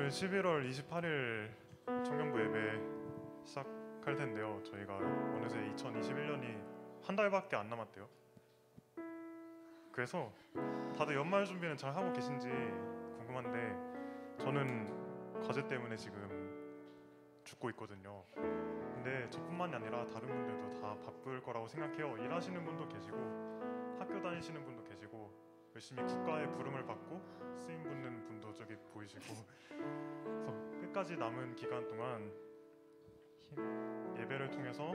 오늘 11월 28일 청년부 예배 시작할 텐데요. 저희가 어느새 2021년이 한 달밖에 안 남았대요. 그래서 다들 연말 준비는 잘 하고 계신지 궁금한데 저는 과제 때문에 지금 죽고 있거든요. 근데 저뿐만이 아니라 다른 분들도 다 바쁠 거라고 생각해요. 일하시는 분도 계시고 학교 다니시는 분도 계시고 열심히 국가의 부름을 받고 쓰임 붙는 분도 저기 보이시고, 그래서 끝까지 남은 기간 동안 예배를 통해서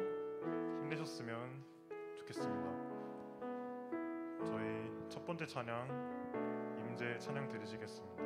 힘내셨으면 좋겠습니다. 저희 첫 번째 찬양 임재 찬양 드리시겠습니다.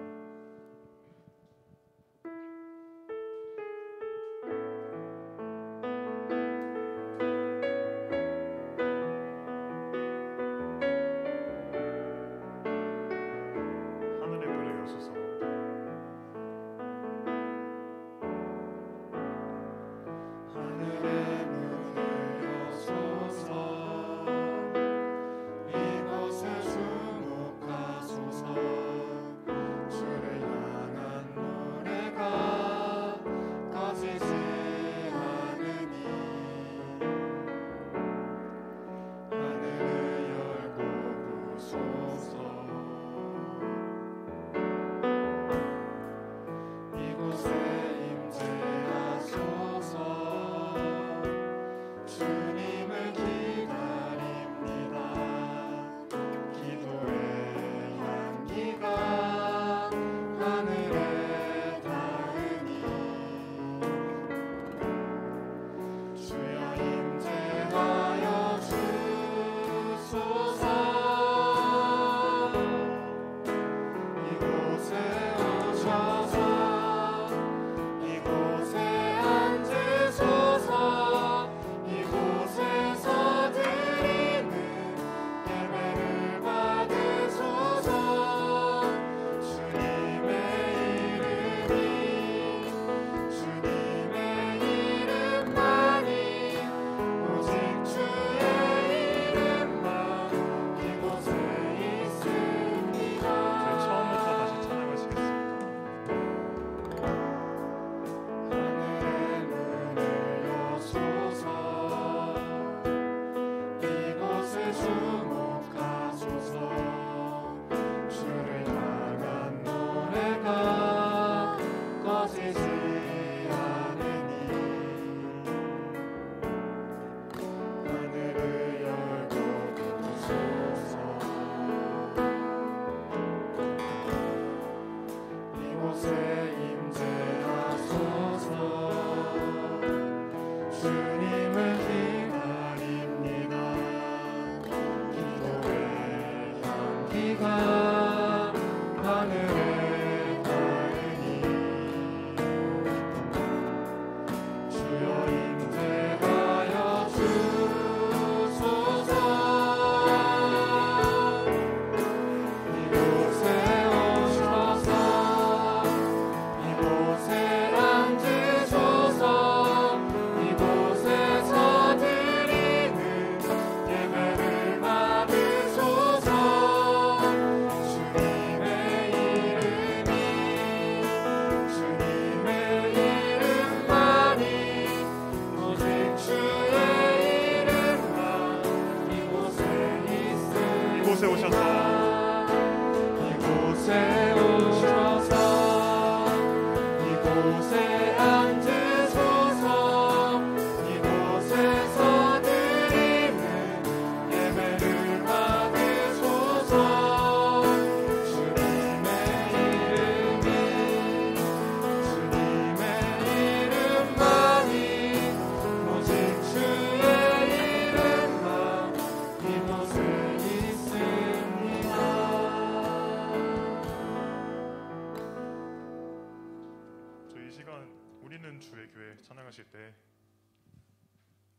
우리는 주의 교회 찬양하실 때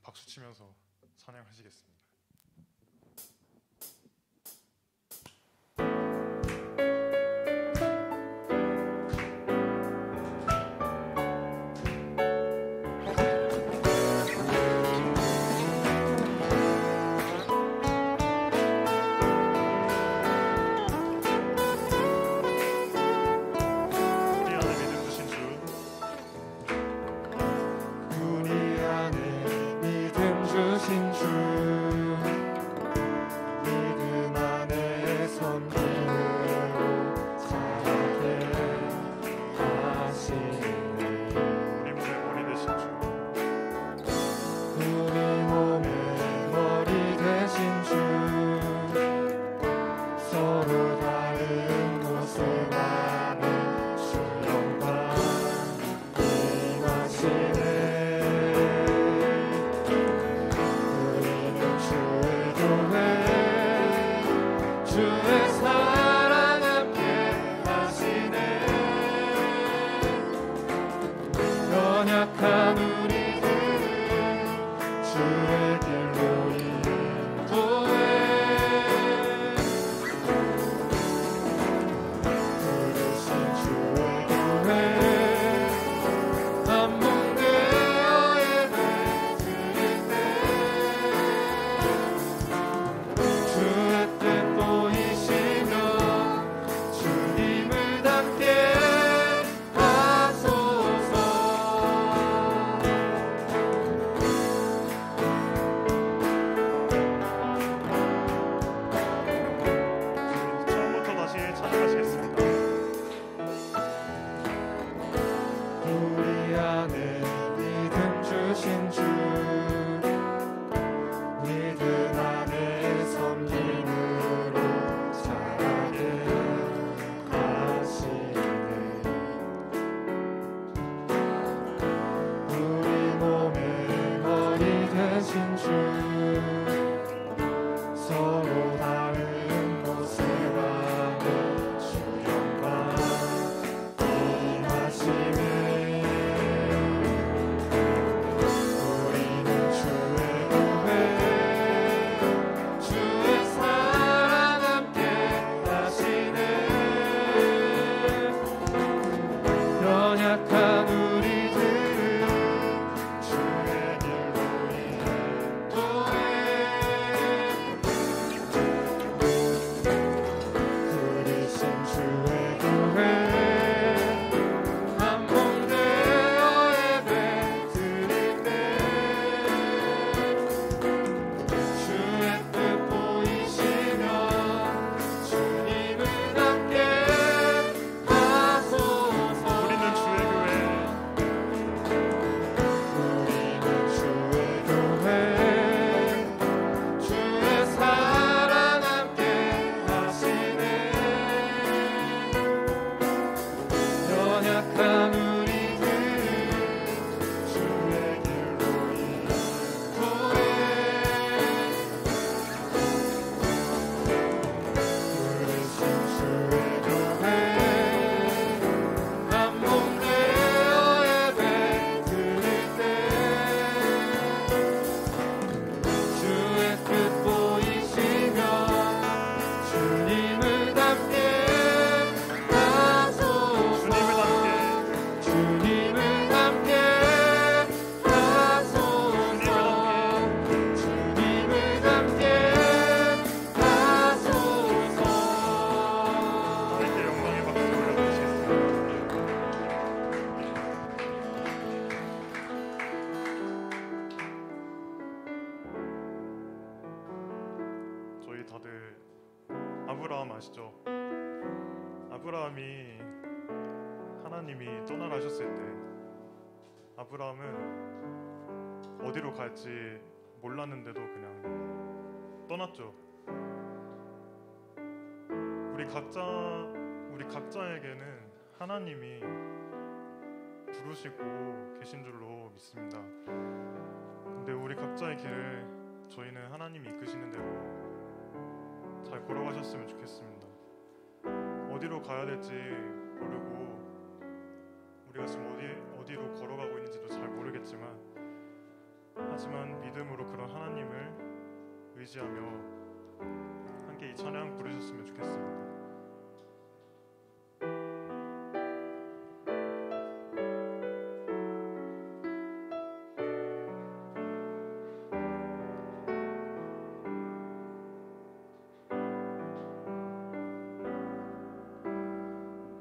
박수 치면서 찬양하시겠습니다. 우리 안에 믿음 주신 부르신 주 서로 다른 모습하고 주 영광 임하시네. 우리는 주의 교회 주의 사랑 함께 하시네. 연약한 우리들을 주의 길로 인도해. 부르신 주의 교회 한 몸 되어 예배 드릴 때 주의 뜻 보이시며 주님을 함께 하소서. 우리는 주의 교회 우리는 주의 교회 주의 사랑 함께 하시네. 연약한 우리들 주의 길로 인도해. 부르신 주의 교회 한 몸 되어 예배 드릴 때 주의 뜻 보이시며 주님을 닮게 하소서. 주님을 닮게 주님을 닮게 하소서. 주님을 닮게 하소서. 하나님께 영광의 박수 올려드리시겠습니다. 저희 다들 아브라함 아시죠? 아브라함이 하나님이 떠나라 하셨을 때 아브라함은 어디로 갈지 몰랐는데도 그냥 떠났죠. 우리 각자에게는 하나님이 부르시고 계신 줄로 믿습니다. 근데 우리 각자의 길을 저희는 하나님이 이끄시는 대로 잘 걸어가셨으면 좋겠습니다. 어디로 가야 될지 모르고 우리가 지금 어디로 걸어가고 있는지도 잘 모르겠지만 하지만 믿음으로 그런 하나님을 의지하며 함께 이 찬양 부르셨으면 좋겠습니다.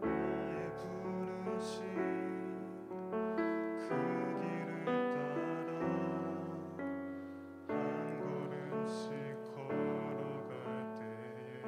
나의 부르심 그 길을 따라 한 걸음씩 걸어갈 때에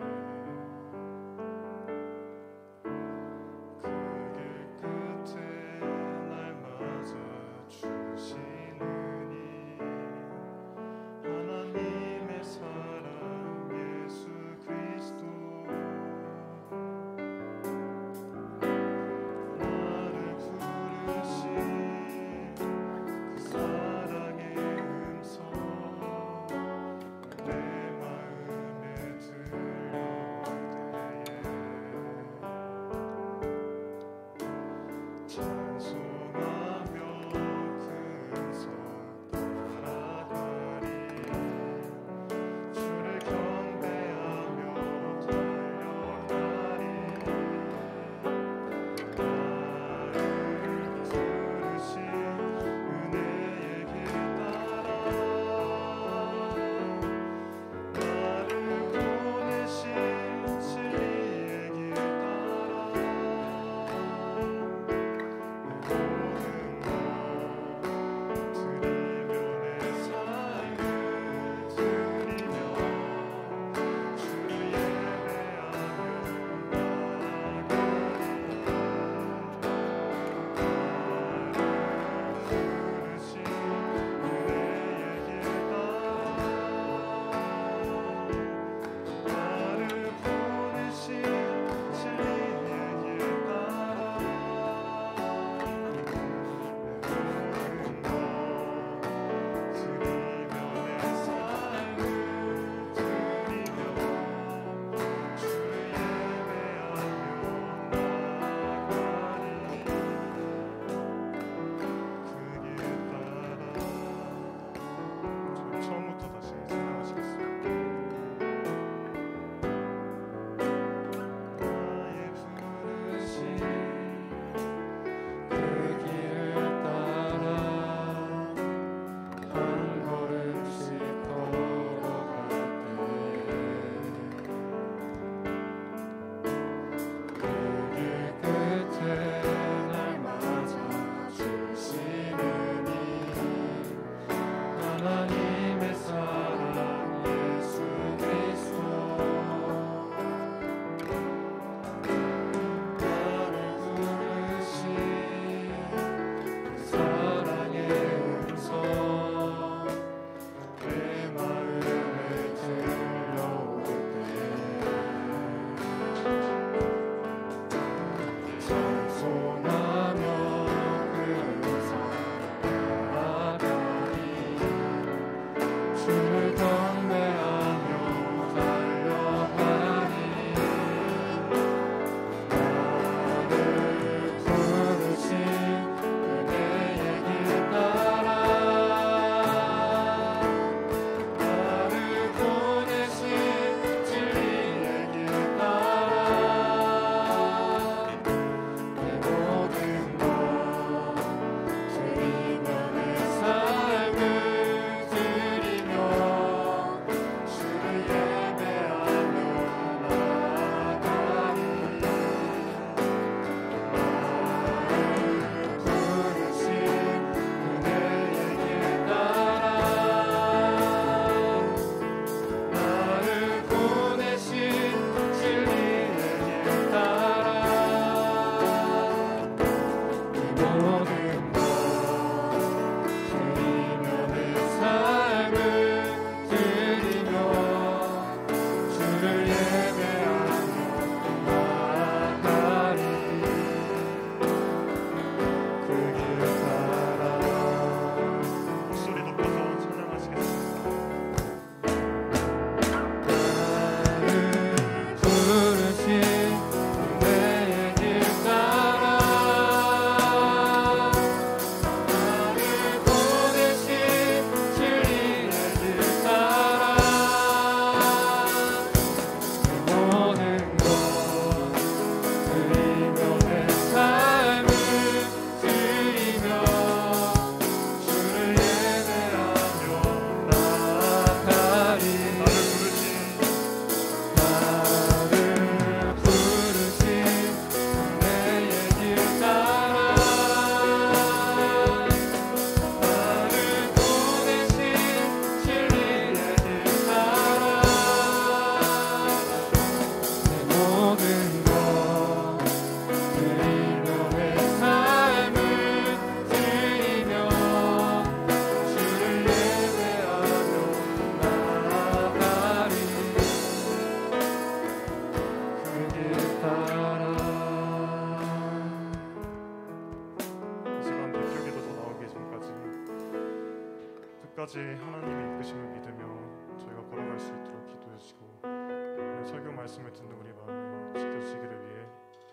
끝까지 하나님의 이끄심을 믿으며 저희가 걸어갈 수 있도록 기도해 주시고 오늘 설교 말씀을 듣는 우리 마음을 지켜주시기를 위해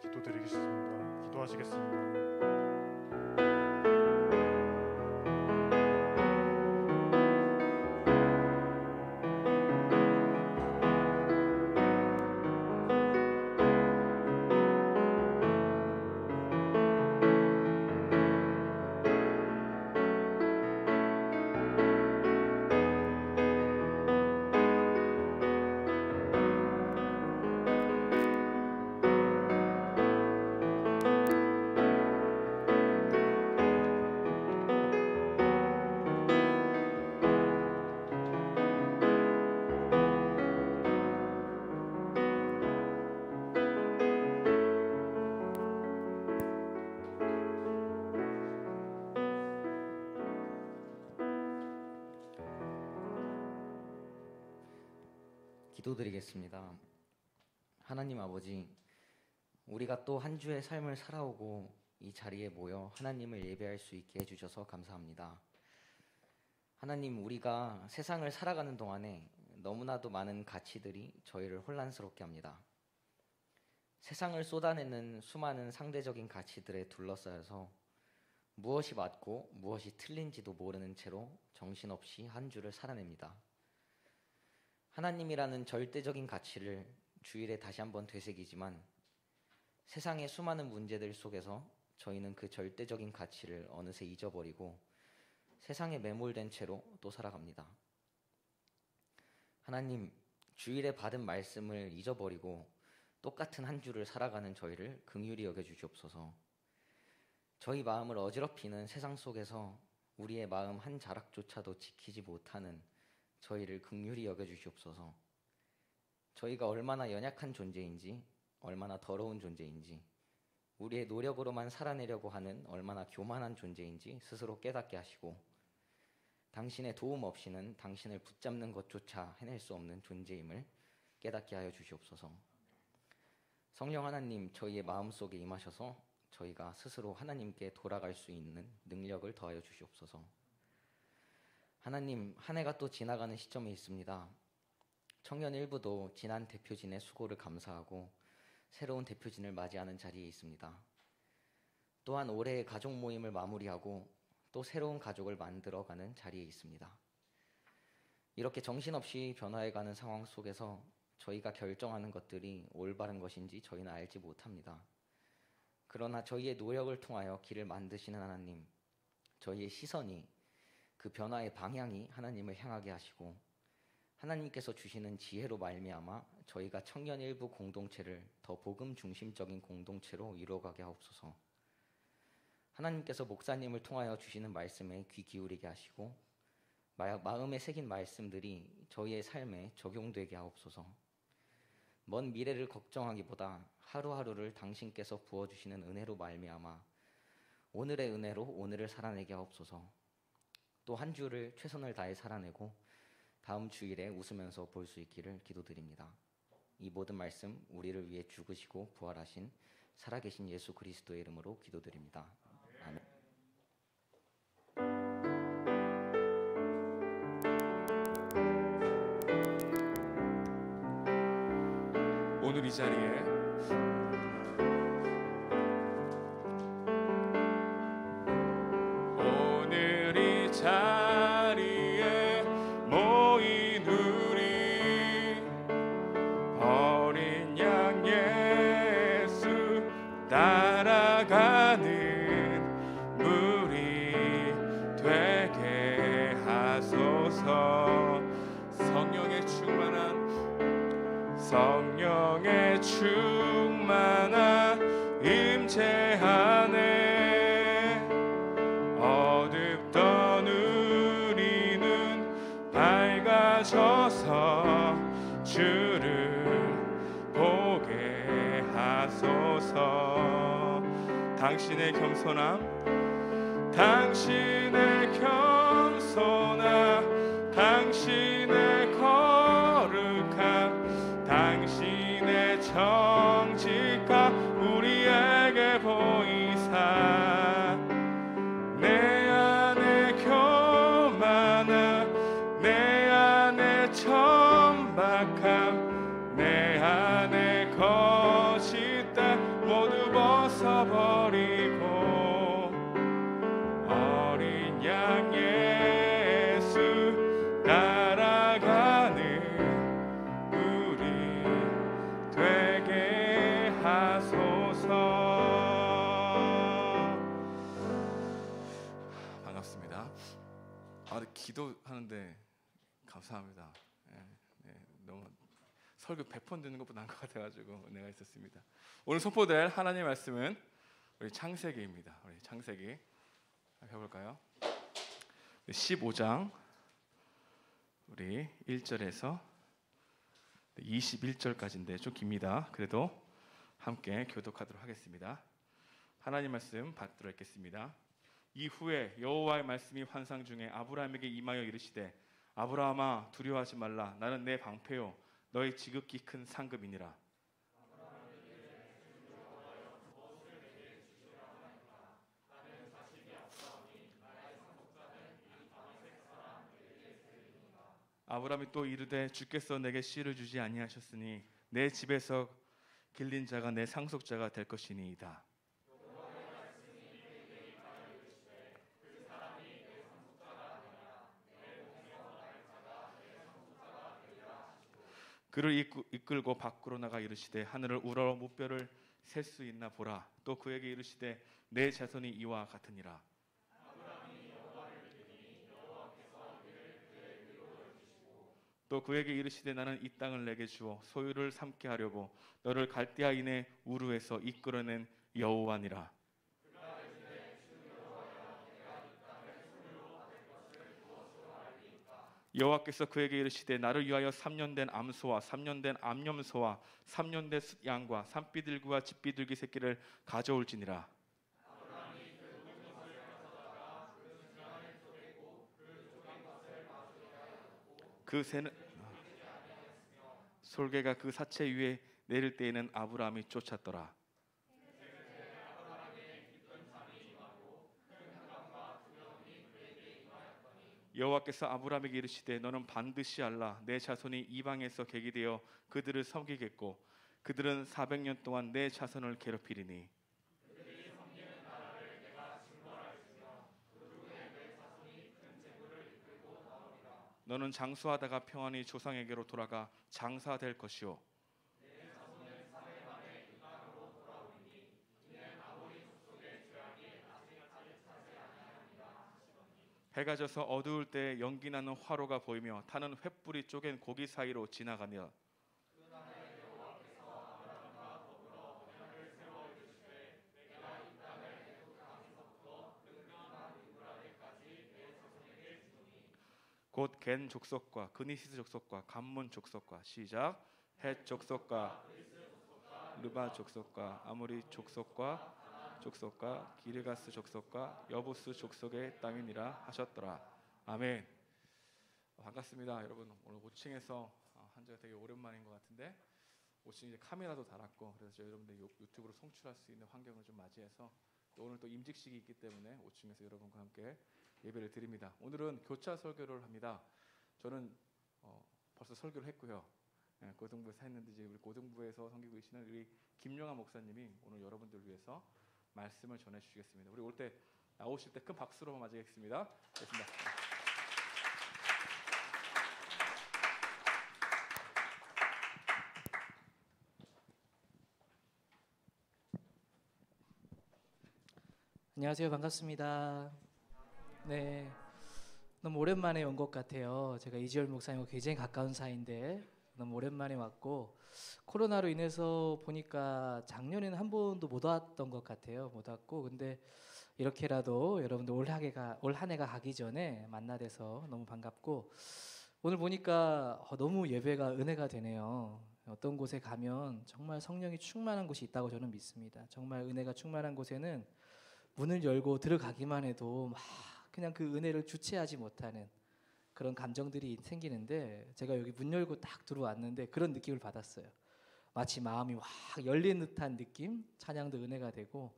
기도드리겠습니다. 기도하시겠습니다. 기도드리겠습니다. 하나님 아버지, 우리가 또 한 주의 삶을 살아오고 이 자리에 모여 하나님을 예배할 수 있게 해주셔서 감사합니다. 하나님, 우리가 세상을 살아가는 동안에 너무나도 많은 가치들이 저희를 혼란스럽게 합니다. 세상을 쏟아내는 수많은 상대적인 가치들에 둘러싸여서 무엇이 맞고 무엇이 틀린지도 모르는 채로 정신없이 한 주를 살아냅니다. 하나님이라는 절대적인 가치를 주일에 다시 한번 되새기지만 세상의 수많은 문제들 속에서 저희는 그 절대적인 가치를 어느새 잊어버리고 세상에 매몰된 채로 또 살아갑니다. 하나님, 주일에 받은 말씀을 잊어버리고 똑같은 한 주를 살아가는 저희를 긍휼히 여겨주시옵소서. 저희 마음을 어지럽히는 세상 속에서 우리의 마음 한 자락조차도 지키지 못하는 저희를 긍휼히 여겨주시옵소서. 저희가 얼마나 연약한 존재인지, 얼마나 더러운 존재인지, 우리의 노력으로만 살아내려고 하는 얼마나 교만한 존재인지 스스로 깨닫게 하시고 당신의 도움 없이는 당신을 붙잡는 것조차 해낼 수 없는 존재임을 깨닫게 하여 주시옵소서. 성령 하나님, 저희의 마음속에 임하셔서 저희가 스스로 하나님께 돌아갈 수 있는 능력을 더하여 주시옵소서. 하나님, 한 해가 또 지나가는 시점이 있습니다. 청년 일부도 지난 대표진의 수고를 감사하고 새로운 대표진을 맞이하는 자리에 있습니다. 또한 올해의 가족 모임을 마무리하고 또 새로운 가족을 만들어가는 자리에 있습니다. 이렇게 정신없이 변화해가는 상황 속에서 저희가 결정하는 것들이 올바른 것인지 저희는 알지 못합니다. 그러나 저희의 노력을 통하여 길을 만드시는 하나님, 저희의 시선이 그 변화의 방향이 하나님을 향하게 하시고 하나님께서 주시는 지혜로 말미암아 저희가 청년 일부 공동체를 더 복음 중심적인 공동체로 이루어가게 하옵소서. 하나님께서 목사님을 통하여 주시는 말씀에 귀 기울이게 하시고 마음에 새긴 말씀들이 저희의 삶에 적용되게 하옵소서. 먼 미래를 걱정하기보다 하루하루를 당신께서 부어주시는 은혜로 말미암아 오늘의 은혜로 오늘을 살아내게 하옵소서. 또 한 주를 최선을 다해 살아내고 다음 주일에 웃으면서 볼 수 있기를 기도드립니다. 이 모든 말씀 우리를 위해 죽으시고 부활하신 살아계신 예수 그리스도의 이름으로 기도드립니다. 아멘. 오늘 이 자리에 자리에 모인 우리 어린 양 예수 따라가는 무리 되게 하소서. 성령의 충만한 임재 안에 어둡던 우리는 밝아져서 주를 보게 하소서. 당신의 겸손함, 당신의 당신의 거룩함, 당신의 정직함 우리에게 보이사 내 안에 교만한 기도하는데 감사합니다. 너무 설교 100번 듣는 것보다 나은 것 같아가지고 은혜가 있었습니다. 오늘 선포될 하나님의 말씀은 우리 창세기입니다. 우리 창세기 해볼까요? 15장 우리 1절에서 21절까지인데 좀 깁니다. 그래도 함께 교독하도록 하겠습니다. 하나님 말씀 받들어 읽겠습니다. 이후에 여호와의 말씀이 환상 중에 아브라함에게 임하여 이르시되 아브라함아 두려워하지 말라. 나는 내 방패요 너의 지극히 큰 상급이니라. 아브라함이 또 이르되 주께서 내게 씨를 주지 아니하셨으니 내 집에서 길린 자가 내 상속자가 될 것이니이다. 그를 이끌고 밖으로 나가 이르시되 하늘을 우러러 무뼈를 셀 수 있나 보라. 또 그에게 이르시되 내 자손이 이와 같으니라. 또 그에게 이르시되 나는 이 땅을 내게 주어 소유를 삼게 하려고 너를 갈대아인의 우르에서 이끌어낸 여호와니라. 여호와께서 그에게 이르시되 나를 위하여 3년 된 암소와 3년 된 암염소와 3년 된 숫양과 산비둘기와 집비둘기 새끼를 가져올지니라. 그 새는 솔개가 그 사체 위에 내릴 때에는 아브라함이 쫓았더라. 여호와께서 아브라함에게 이르시되 너는 반드시 알라. 내 자손이 이방에서 객이 되어 그들을 섬기겠고 그들은 400년 동안 내 자손을 괴롭히리니 너는 장수하다가 평안히 조상에게로 돌아가 장사될 것이요 해가 져서 어두울 때 연기 나는 화로가 보이며 타는 횃불이 쪼갠 고기 사이로 지나가며 곧 겐 족속과 그니시스 족속과 감문 족속과 시작 헷 족속과 르바 족속과 아모리 족속과 기르가스 족속과 여부스 족속의 땅이니라 하셨더라. 아멘. 반갑습니다, 여러분. 오늘 5층에서 한 주가 되게 오랜만인 것 같은데 5층 이제 카메라도 달았고 그래서 여러분들 유튜브로 송출할 수 있는 환경을 좀 맞이해서 또 오늘 또 임직식이 있기 때문에 5층에서 여러분과 함께 예배를 드립니다. 오늘은 교차 설교를 합니다. 저는 벌써 설교를 했고요. 고등부에서 했는데 이제 우리 고등부에서 섬기고 계시는 우리 김영아 목사님이 오늘 여러분들 위해서 말씀을 전해주시겠습니다. 우리 올 때 나오실 때 큰 박수로 맞이하겠습니다. 됐습니다. 안녕하세요. 반갑습니다. 네, 너무 오랜만에 온 것 같아요. 제가 이지열 목사님과 굉장히 가까운 사이인데 너무 오랜만에 왔고 코로나로 인해서 보니까 작년에는 한 번도 못 왔던 것 같아요. 못 왔고 근데 이렇게라도 여러분들 올 한 해가 가기 전에 만나돼서 너무 반갑고 오늘 보니까 너무 예배가 은혜가 되네요. 어떤 곳에 가면 정말 성령이 충만한 곳이 있다고 저는 믿습니다. 정말 은혜가 충만한 곳에는 문을 열고 들어가기만 해도 막 그냥 그 은혜를 주체하지 못하는 그런 감정들이 생기는데 제가 여기 문 열고 딱 들어왔는데 그런 느낌을 받았어요. 마치 마음이 확 열린 듯한 느낌, 찬양도 은혜가 되고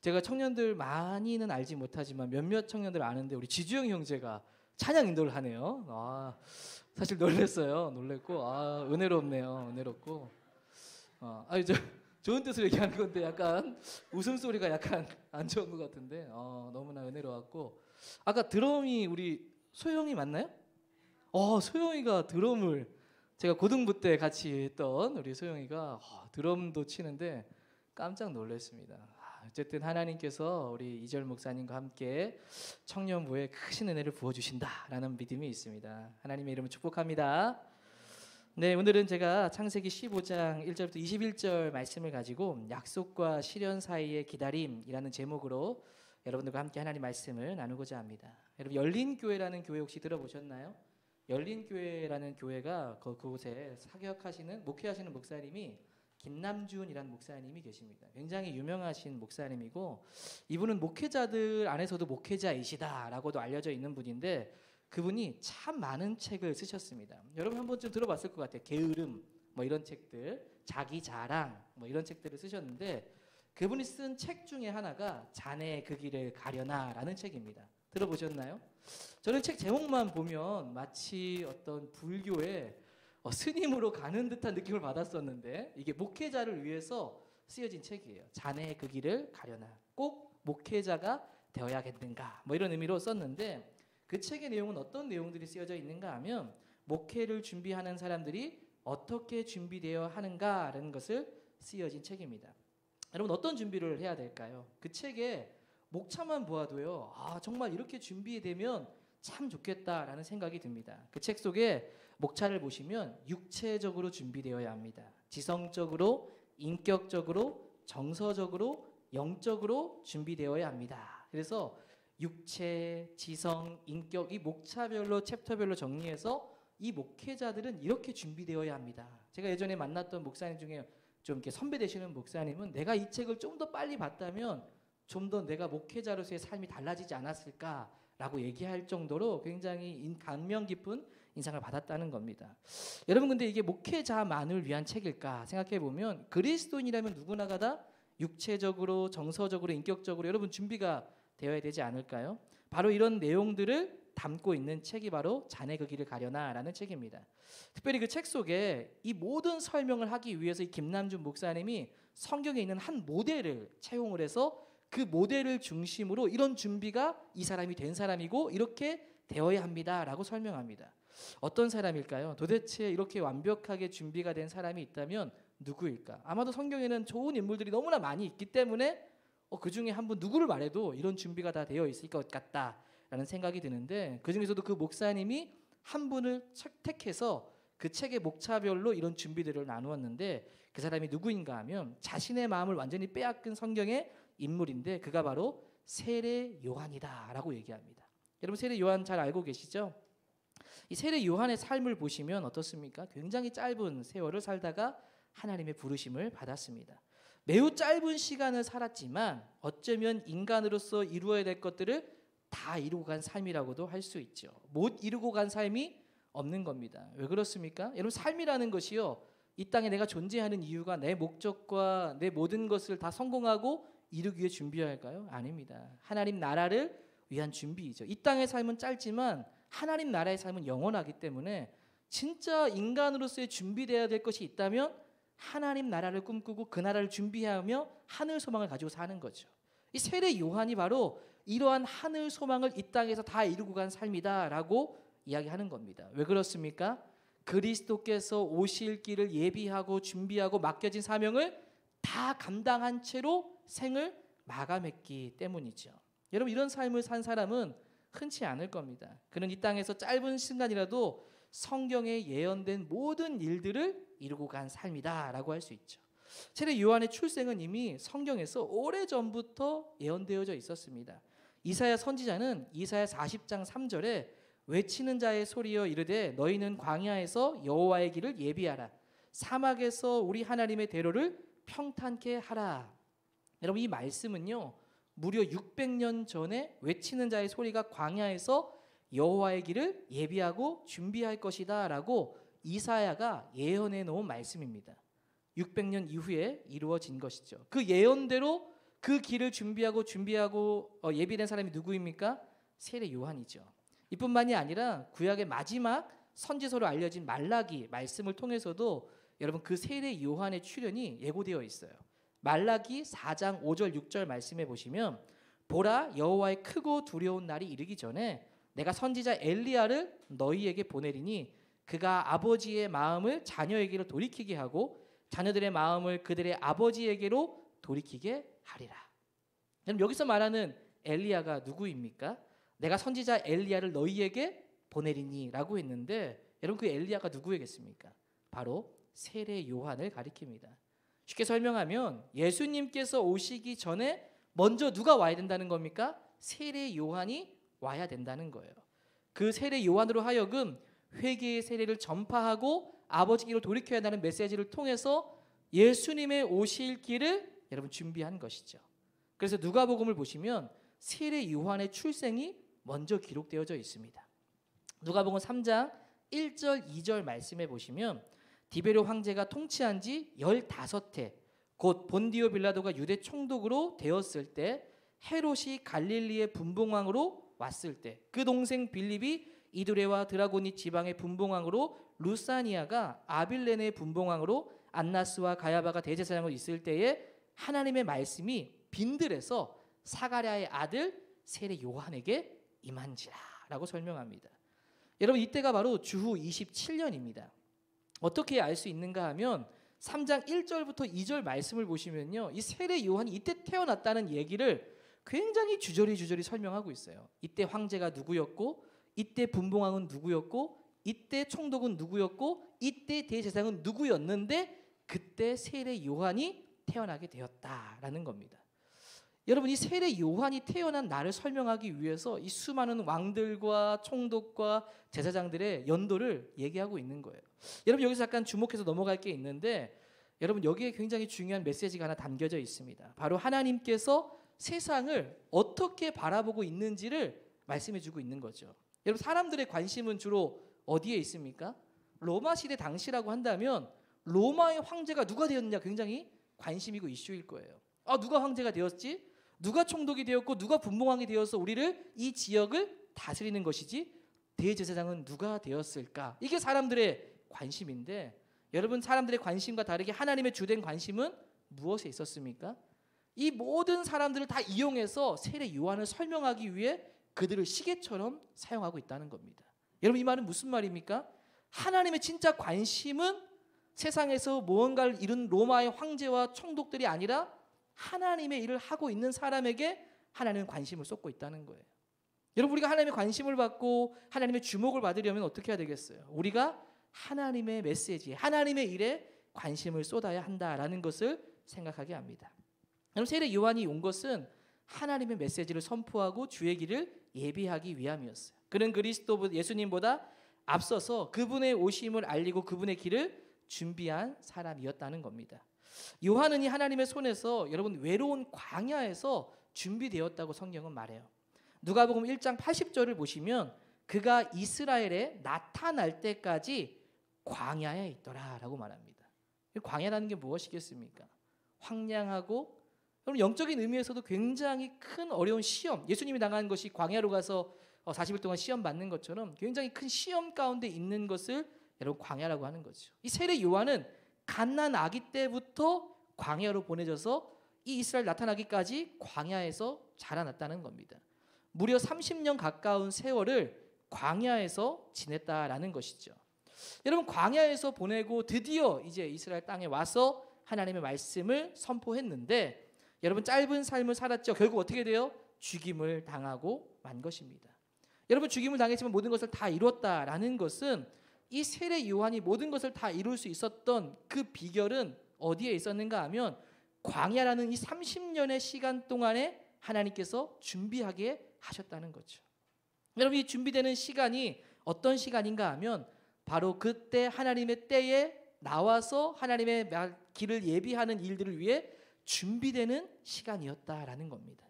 제가 청년들 많이는 알지 못하지만 몇몇 청년들 아는데 우리 지주영 형제가 찬양 인도를 하네요. 사실 놀랐어요. 놀랬고 은혜롭네요. 은혜롭고 좋은 뜻으로 얘기하는 건데 약간 웃음소리가 약간 안 좋은 것 같은데 너무나 은혜로웠고 아까 드럼이 우리 소영이 맞나요? 소영이가 드럼을 제가 고등부 때 같이 했던 우리 소영이가 드럼도 치는데 깜짝 놀랐습니다. 어쨌든 하나님께서 우리 이절 목사님과 함께 청년부에 크신 은혜를 부어주신다라는 믿음이 있습니다. 하나님의 이름을 축복합니다. 네, 오늘은 제가 창세기 15장 1절부터 21절 말씀을 가지고 약속과 실현 사이의 기다림이라는 제목으로 여러분들과 함께 하나님 말씀을 나누고자 합니다. 여러분 열린교회라는 교회 혹시 들어보셨나요? 열린교회라는 교회가 그곳에 사역하시는 목회하시는 목사님이 김남준이라는 목사님이 계십니다. 굉장히 유명하신 목사님이고 이분은 목회자들 안에서도 목회자이시다라고도 알려져 있는 분인데 그분이 참 많은 책을 쓰셨습니다. 여러분 한 번쯤 들어봤을 것 같아요. 게으름 뭐 이런 책들, 자기 자랑 뭐 이런 책들을 쓰셨는데 그분이 쓴 책 중에 하나가 자네 그 길을 가려나라는 책입니다. 들어보셨나요? 저는 책 제목만 보면 마치 어떤 불교의 스님으로 가는 듯한 느낌을 받았었는데 이게 목회자를 위해서 쓰여진 책이에요. 자네 그 길을 가려나 꼭 목회자가 되어야겠는가 뭐 이런 의미로 썼는데 그 책의 내용은 어떤 내용들이 쓰여져 있는가 하면 목회를 준비하는 사람들이 어떻게 준비되어야 하는가라는 것을 쓰여진 책입니다. 여러분 어떤 준비를 해야 될까요? 그 책에 목차만 보아도요. 정말 이렇게 준비되면 참 좋겠다라는 생각이 듭니다. 그 책 속에 목차를 보시면 육체적으로 준비되어야 합니다. 지성적으로, 인격적으로, 정서적으로, 영적으로 준비되어야 합니다. 그래서 육체, 지성, 인격 이 목차별로 챕터별로 정리해서 이 목회자들은 이렇게 준비되어야 합니다. 제가 예전에 만났던 목사님 중에 좀 이렇게 선배 되시는 목사님은 내가 이 책을 좀 더 빨리 봤다면 좀 더 내가 목회자로서의 삶이 달라지지 않았을까라고 얘기할 정도로 굉장히 감명 깊은 인상을 받았다는 겁니다. 여러분 근데 이게 목회자만을 위한 책일까 생각해 보면 그리스도인이라면 누구나가 다 육체적으로 정서적으로 인격적으로 여러분 준비가 되어야 되지 않을까요? 바로 이런 내용들을 담고 있는 책이 바로 자네 그 길을 가려나라는 책입니다. 특별히 그 책 속에 이 모든 설명을 하기 위해서 이 김남준 목사님이 성경에 있는 한 모델을 채용을 해서 그 모델을 중심으로 이런 준비가 이 사람이 된 사람이고 이렇게 되어야 합니다라고 설명합니다. 어떤 사람일까요? 도대체 이렇게 완벽하게 준비가 된 사람이 있다면 누구일까? 아마도 성경에는 좋은 인물들이 너무나 많이 있기 때문에 그 중에 한 분 누구를 말해도 이런 준비가 다 되어 있을 것 같다라는 생각이 드는데 그 중에서도 그 목사님이 한 분을 택해서 그 책의 목차별로 이런 준비들을 나누었는데 그 사람이 누구인가 하면 자신의 마음을 완전히 빼앗긴 성경의 인물인데 그가 바로 세례 요한이다라고 얘기합니다. 여러분 세례 요한 잘 알고 계시죠? 이 세례 요한의 삶을 보시면 어떻습니까? 굉장히 짧은 세월을 살다가 하나님의 부르심을 받았습니다. 매우 짧은 시간을 살았지만 어쩌면 인간으로서 이루어야 될 것들을 다 이루고 간 삶이라고도 할 수 있죠. 못 이루고 간 삶이 없는 겁니다. 왜 그렇습니까? 여러분 삶이라는 것이요. 이 땅에 내가 존재하는 이유가 내 목적과 내 모든 것을 다 성공하고 이루기 위해 준비해야 할까요? 아닙니다. 하나님 나라를 위한 준비이죠. 이 땅의 삶은 짧지만 하나님 나라의 삶은 영원하기 때문에 진짜 인간으로서의 준비되어야 될 것이 있다면 하나님 나라를 꿈꾸고 그 나라를 준비하며 하늘 소망을 가지고 사는 거죠. 이 세례 요한이 바로 이러한 하늘 소망을 이 땅에서 다 이루고 간 삶이다라고 이야기하는 겁니다. 왜 그렇습니까? 그리스도께서 오실 길을 예비하고 준비하고 맡겨진 사명을 다 감당한 채로 생을 마감했기 때문이죠. 여러분 이런 삶을 산 사람은 흔치 않을 겁니다. 그는 이 땅에서 짧은 시간이라도 성경에 예언된 모든 일들을 이루고 간 삶이다라고 할 수 있죠. 세례 요한의 출생은 이미 성경에서 오래전부터 예언되어져 있었습니다. 이사야 선지자는 이사야 40장 3절에 외치는 자의 소리여 이르되 너희는 광야에서 여호와의 길을 예비하라 사막에서 우리 하나님의 대로를 평탄케 하라. 여러분 이 말씀은요 무려 600년 전에 외치는 자의 소리가 광야에서 여호와의 길을 예비하고 준비할 것이다 라고 이사야가 예언해 놓은 말씀입니다. 600년 이후에 이루어진 것이죠. 그 예언대로 그 길을 준비하고 예비된 사람이 누구입니까? 세례 요한이죠. 이뿐만이 아니라 구약의 마지막 선지서로 알려진 말라기 말씀을 통해서도 여러분 그 세례 요한의 출현이 예고되어 있어요. 말라기 4장 5절 6절 말씀해 보시면 보라 여호와의 크고 두려운 날이 이르기 전에 내가 선지자 엘리야를 너희에게 보내리니 그가 아버지의 마음을 자녀에게로 돌이키게 하고 자녀들의 마음을 그들의 아버지에게로 돌이키게 하리라. 그럼 여기서 말하는 엘리야가 누구입니까? 내가 선지자 엘리야를 너희에게 보내리니라고 했는데 여러분 그 엘리야가 누구이겠습니까? 바로 세례 요한을 가리킵니다. 쉽게 설명하면 예수님께서 오시기 전에 먼저 누가 와야 된다는 겁니까? 세례 요한이 와야 된다는 거예요. 그 세례 요한으로 하여금 회개의 세례를 전파하고 아버지께로 돌이켜야 한다는 메시지를 통해서 예수님의 오실 길을 여러분 준비한 것이죠. 그래서 누가복음을 보시면 세례 요한의 출생이 먼저 기록되어져 있습니다. 누가복음 3장 1절 2절 말씀해 보시면 디베르 황제가 통치한 지 15해 곧 본디오 빌라도가 유대 총독으로 되었을 때 헤롯이 갈릴리의 분봉왕으로 왔을 때 그 동생 빌립이 이두레와 드라고니 지방의 분봉왕으로 루사니아가 아빌레네의 분봉왕으로 안나스와 가야바가 대제사장으로 있을 때에 하나님의 말씀이 빈들에서 사가랴의 아들 세례 요한에게 임한지라라고 설명합니다. 여러분 이때가 바로 주후 27년입니다. 어떻게 알 수 있는가 하면 3장 1절부터 2절 말씀을 보시면요. 이 세례 요한이 이때 태어났다는 얘기를 굉장히 주저리 설명하고 있어요. 이때 황제가 누구였고 이때 분봉왕은 누구였고 이때 총독은 누구였고 이때 대제사장은 누구였는데 그때 세례 요한이 태어나게 되었다라는 겁니다. 여러분 이 세례 요한이 태어난 날을 설명하기 위해서 이 수많은 왕들과 총독과 제사장들의 연도를 얘기하고 있는 거예요. 여러분 여기서 잠깐 주목해서 넘어갈 게 있는데 여러분 여기에 굉장히 중요한 메시지가 하나 담겨져 있습니다. 바로 하나님께서 세상을 어떻게 바라보고 있는지를 말씀해주고 있는 거죠. 여러분 사람들의 관심은 주로 어디에 있습니까? 로마 시대 당시라고 한다면 로마의 황제가 누가 되었느냐 굉장히 관심이고 이슈일 거예요. 누가 황제가 되었지? 누가 총독이 되었고 누가 분봉왕이 되어서 우리를 이 지역을 다스리는 것이지? 대제사장은 누가 되었을까? 이게 사람들의 관심인데 여러분 사람들의 관심과 다르게 하나님의 주된 관심은 무엇에 있었습니까? 이 모든 사람들을 다 이용해서 세례 요한을 설명하기 위해 그들을 시계처럼 사용하고 있다는 겁니다. 여러분 이 말은 무슨 말입니까? 하나님의 진짜 관심은 세상에서 무언가를 이룬 로마의 황제와 총독들이 아니라 하나님의 일을 하고 있는 사람에게 하나님은 관심을 쏟고 있다는 거예요. 여러분 우리가 하나님의 관심을 받고 하나님의 주목을 받으려면 어떻게 해야 되겠어요? 우리가 하나님의 메시지에 하나님의 일에 관심을 쏟아야 한다라는 것을 생각하게 합니다. 여러분 세례 요한이 온 것은 하나님의 메시지를 선포하고 주의 길을 예비하기 위함이었어요. 그는 그리스도 예수님보다 앞서서 그분의 오심을 알리고 그분의 길을 준비한 사람이었다는 겁니다. 요한은 이 하나님의 손에서 여러분 외로운 광야에서 준비되었다고 성경은 말해요. 누가복음 1장 80절을 보시면 그가 이스라엘에 나타날 때까지 광야에 있더라라고 말합니다. 광야라는 게 무엇이겠습니까? 황량하고 여러분 영적인 의미에서도 굉장히 큰 어려운 시험, 예수님이 당한 것이 광야로 가서 40일 동안 시험 받는 것처럼 굉장히 큰 시험 가운데 있는 것을 여러분 광야라고 하는 거죠. 이 세례 요한은 갓난 아기 때부터 광야로 보내져서 이 이스라엘 나타나기까지 광야에서 자라났다는 겁니다. 무려 30년 가까운 세월을 광야에서 지냈다라는 것이죠. 여러분 광야에서 보내고 드디어 이제 이스라엘 땅에 와서 하나님의 말씀을 선포했는데 여러분 짧은 삶을 살았죠. 결국 어떻게 돼요? 죽임을 당하고 만 것입니다. 여러분 죽임을 당했지만 모든 것을 다 이뤘다라는 것은 이 세례 요한이 모든 것을 다 이룰 수 있었던 그 비결은 어디에 있었는가 하면 광야라는 이 30년의 시간 동안에 하나님께서 준비하게 하셨다는 거죠. 여러분 이 준비되는 시간이 어떤 시간인가 하면 바로 그때 하나님의 때에 나와서 하나님의 길을 예비하는 일들을 위해 준비되는 시간이었다라는 겁니다.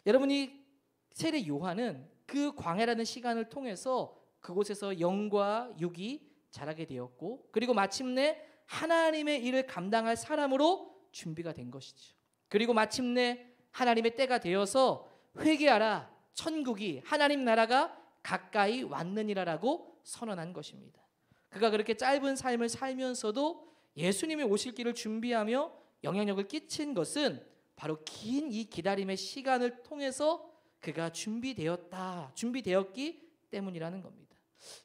여러분이 세례 요한은 그 광야라는 시간을 통해서 그곳에서 영과 육이 자라게 되었고 그리고 마침내 하나님의 일을 감당할 사람으로 준비가 된 것이죠. 그리고 마침내 하나님의 때가 되어서 회개하라 천국이 하나님 나라가 가까이 왔느니라라고 선언한 것입니다. 그가 그렇게 짧은 삶을 살면서도 예수님이 오실 길을 준비하며 영향력을 끼친 것은 바로 긴 이 기다림의 시간을 통해서 그가 준비되었기 때문이라는 겁니다.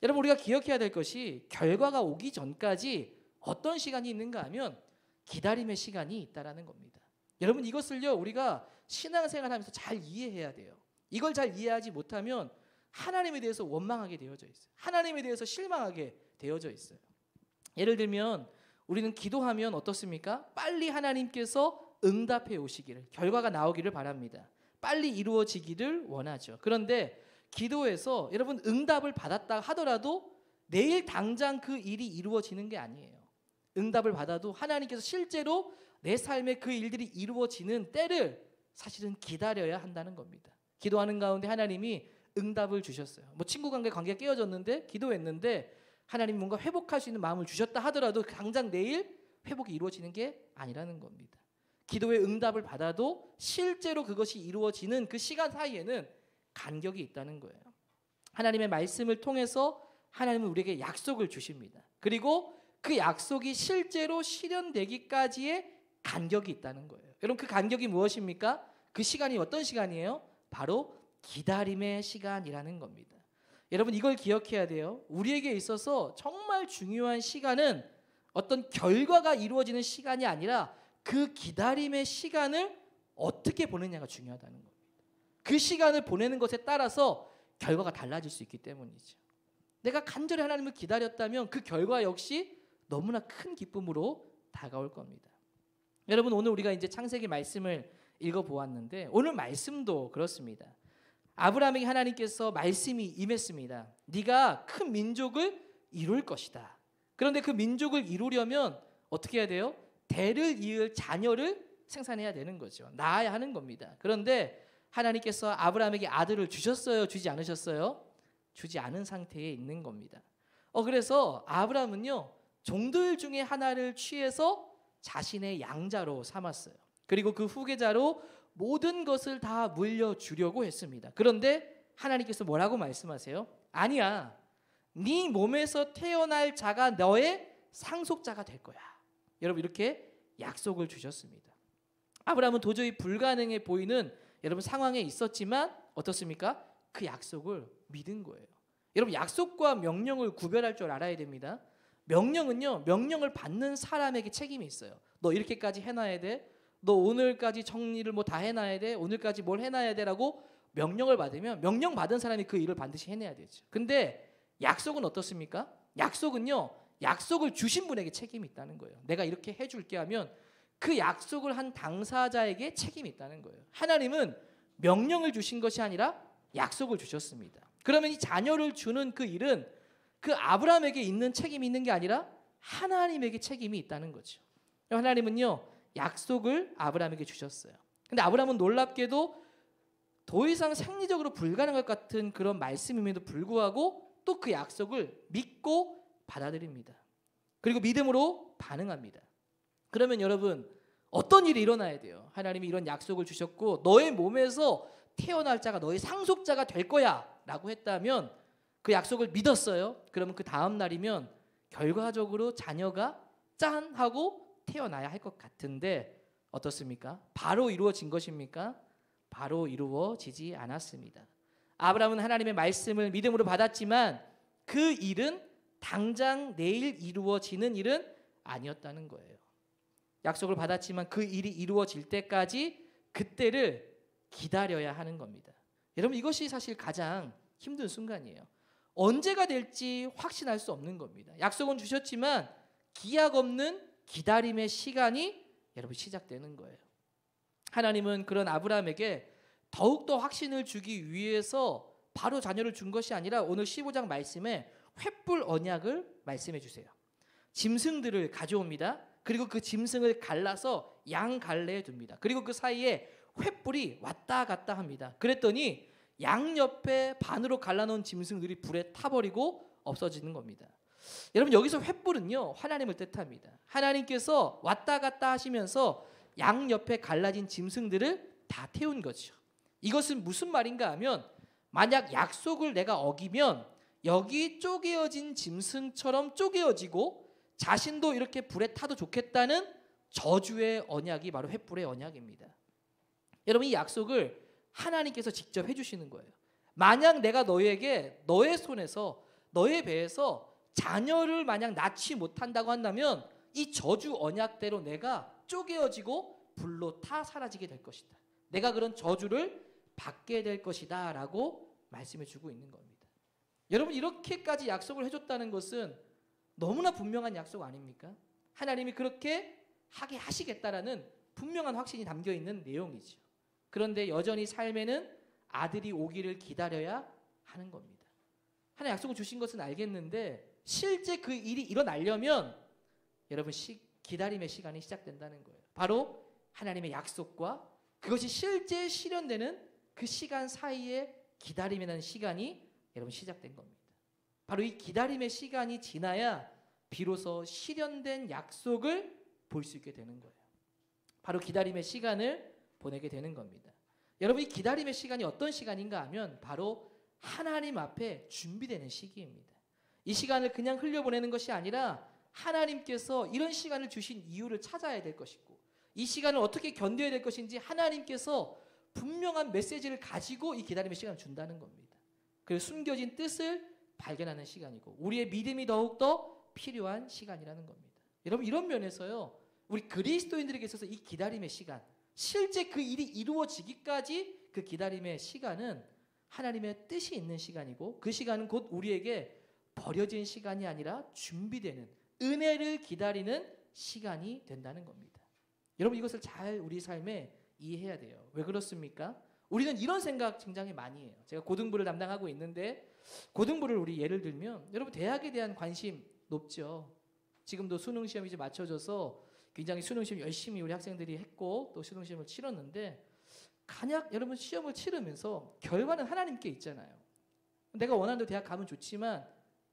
여러분 우리가 기억해야 될 것이 결과가 오기 전까지 어떤 시간이 있는가 하면 기다림의 시간이 있다라는 겁니다. 여러분 이것을요 우리가 신앙생활하면서 잘 이해해야 돼요. 이걸 잘 이해하지 못하면 하나님에 대해서 원망하게 되어져 있어요. 하나님에 대해서 실망하게 되어져 있어요. 예를 들면 우리는 기도하면 어떻습니까? 빨리 하나님께서 응답해 오시기를, 결과가 나오기를 바랍니다. 빨리 이루어지기를 원하죠. 그런데 기도에서 여러분 응답을 받았다 하더라도 내일 당장 그 일이 이루어지는 게 아니에요. 응답을 받아도 하나님께서 실제로 내 삶에 그 일들이 이루어지는 때를 사실은 기다려야 한다는 겁니다. 기도하는 가운데 하나님이 응답을 주셨어요. 뭐 친구 관계가 깨어졌는데 기도했는데 하나님이 뭔가 회복할 수 있는 마음을 주셨다 하더라도 당장 내일 회복이 이루어지는 게 아니라는 겁니다. 기도의 응답을 받아도 실제로 그것이 이루어지는 그 시간 사이에는 간격이 있다는 거예요. 하나님의 말씀을 통해서 하나님은 우리에게 약속을 주십니다. 그리고 그 약속이 실제로 실현되기까지의 간격이 있다는 거예요. 여러분 그 간격이 무엇입니까? 그 시간이 어떤 시간이에요? 바로 기다림의 시간이라는 겁니다. 여러분 이걸 기억해야 돼요. 우리에게 있어서 정말 중요한 시간은 어떤 결과가 이루어지는 시간이 아니라 그 기다림의 시간을 어떻게 보내냐가 중요하다는 겁니다. 그 시간을 보내는 것에 따라서 결과가 달라질 수 있기 때문이죠. 내가 간절히 하나님을 기다렸다면 그 결과 역시 너무나 큰 기쁨으로 다가올 겁니다. 여러분 오늘 우리가 이제 창세기 말씀을 읽어보았는데 오늘 말씀도 그렇습니다. 아브라함에게 하나님께서 말씀이 임했습니다. 네가 큰 민족을 이룰 것이다. 그런데 그 민족을 이루려면 어떻게 해야 돼요? 대를 이을 자녀를 생산해야 되는 거죠. 낳아야 하는 겁니다. 그런데 하나님께서 아브라함에게 아들을 주셨어요? 주지 않으셨어요? 주지 않은 상태에 있는 겁니다. 그래서 아브라함은요 종들 중에 하나를 취해서 자신의 양자로 삼았어요. 그리고 그 후계자로 모든 것을 다 물려주려고 했습니다. 그런데 하나님께서 뭐라고 말씀하세요? 아니야. 네 몸에서 태어날 자가 너의 상속자가 될 거야. 여러분 이렇게 약속을 주셨습니다. 아브라함은 도저히 불가능해 보이는 여러분 상황에 있었지만 어떻습니까? 그 약속을 믿은 거예요. 여러분 약속과 명령을 구별할 줄 알아야 됩니다. 명령은요 명령을 받는 사람에게 책임이 있어요. 너 이렇게까지 해놔야 돼. 너 오늘까지 정리를 뭐 다 해놔야 돼. 오늘까지 뭘 해놔야 돼라고 명령을 받으면 명령 받은 사람이 그 일을 반드시 해내야 되죠. 근데 약속은 어떻습니까? 약속은요 약속을 주신 분에게 책임이 있다는 거예요. 내가 이렇게 해줄게 하면 그 약속을 한 당사자에게 책임이 있다는 거예요. 하나님은 명령을 주신 것이 아니라 약속을 주셨습니다. 그러면 이 자녀를 주는 그 일은 그 아브라함에게 있는 책임이 있는 게 아니라 하나님에게 책임이 있다는 거죠. 하나님은요 약속을 아브라함에게 주셨어요. 근데 아브라함은 놀랍게도 더 이상 생리적으로 불가능할 것 같은 그런 말씀임에도 불구하고 또 그 약속을 믿고 받아들입니다. 그리고 믿음으로 반응합니다. 그러면 여러분 어떤 일이 일어나야 돼요? 하나님이 이런 약속을 주셨고 너의 몸에서 태어날 자가 너의 상속자가 될 거야 라고 했다면 그 약속을 믿었어요. 그러면 그 다음 날이면 결과적으로 자녀가 짠 하고 태어나야 할 것 같은데 어떻습니까? 바로 이루어진 것입니까? 바로 이루어지지 않았습니다. 아브라함은 하나님의 말씀을 믿음으로 받았지만 그 일은 당장 내일 이루어지는 일은 아니었다는 거예요. 약속을 받았지만 그 일이 이루어질 때까지 그때를 기다려야 하는 겁니다. 여러분 이것이 사실 가장 힘든 순간이에요. 언제가 될지 확신할 수 없는 겁니다. 약속은 주셨지만 기약 없는 기다림의 시간이 여러분 시작되는 거예요. 하나님은 그런 아브라함에게 더욱더 확신을 주기 위해서 바로 자녀를 준 것이 아니라 오늘 15장 말씀에 횃불 언약을 말씀해 주세요. 짐승들을 가져옵니다. 그리고 그 짐승을 갈라서 양 갈래에 둡니다. 그리고 그 사이에 횃불이 왔다 갔다 합니다. 그랬더니 양 옆에 반으로 갈라놓은 짐승들이 불에 타버리고 없어지는 겁니다. 여러분 여기서 횃불은요 하나님을 뜻합니다. 하나님께서 왔다 갔다 하시면서 양 옆에 갈라진 짐승들을 다 태운 거죠. 이것은 무슨 말인가 하면 만약 약속을 내가 어기면 여기 쪼개어진 짐승처럼 쪼개어지고 자신도 이렇게 불에 타도 좋겠다는 저주의 언약이 바로 횃불의 언약입니다. 여러분 이 약속을 하나님께서 직접 해주시는 거예요. 만약 내가 너에게 너의 손에서 너의 배에서 자녀를 만약 낳지 못한다고 한다면 이 저주 언약대로 내가 쪼개어지고 불로 타 사라지게 될 것이다. 내가 그런 저주를 받게 될 것이다 라고 말씀해 주고 있는 겁니다. 여러분 이렇게까지 약속을 해줬다는 것은 너무나 분명한 약속 아닙니까? 하나님이 그렇게 하게 하시겠다라는 분명한 확신이 담겨 있는 내용이죠. 그런데 여전히 삶에는 아들이 오기를 기다려야 하는 겁니다. 하나님 약속을 주신 것은 알겠는데 실제 그 일이 일어나려면 여러분 기다림의 시간이 시작된다는 거예요. 바로 하나님의 약속과 그것이 실제 실현되는 그 시간 사이에 기다림이라는 시간이 여러분 시작된 겁니다. 바로 이 기다림의 시간이 지나야 비로소 실현된 약속을 볼 수 있게 되는 거예요. 바로 기다림의 시간을 보내게 되는 겁니다. 여러분 이 기다림의 시간이 어떤 시간인가 하면 바로 하나님 앞에 준비되는 시기입니다. 이 시간을 그냥 흘려보내는 것이 아니라 하나님께서 이런 시간을 주신 이유를 찾아야 될 것이고 이 시간을 어떻게 견뎌야 될 것인지 하나님께서 분명한 메시지를 가지고 이 기다림의 시간을 준다는 겁니다. 그래서 숨겨진 뜻을 발견하는 시간이고 우리의 믿음이 더욱더 필요한 시간이라는 겁니다. 여러분 이런 면에서요. 우리 그리스도인들에게 있어서 이 기다림의 시간 실제 그 일이 이루어지기까지 그 기다림의 시간은 하나님의 뜻이 있는 시간이고 그 시간은 곧 우리에게 버려진 시간이 아니라 준비되는 은혜를 기다리는 시간이 된다는 겁니다. 여러분 이것을 잘 우리 삶에 이해해야 돼요. 왜 그렇습니까? 우리는 이런 생각 굉장히 많이 해요. 제가 고등부를 담당하고 있는데 고등부를 우리 예를 들면 여러분 대학에 대한 관심 높죠. 지금도 수능 시험이 이제 맞춰져서 굉장히 수능 시험 열심히 우리 학생들이 했고 또 수능 시험을 치렀는데 간약 여러분 시험을 치르면서 결과는 하나님께 있잖아요. 내가 원하는 대로 대학 가면 좋지만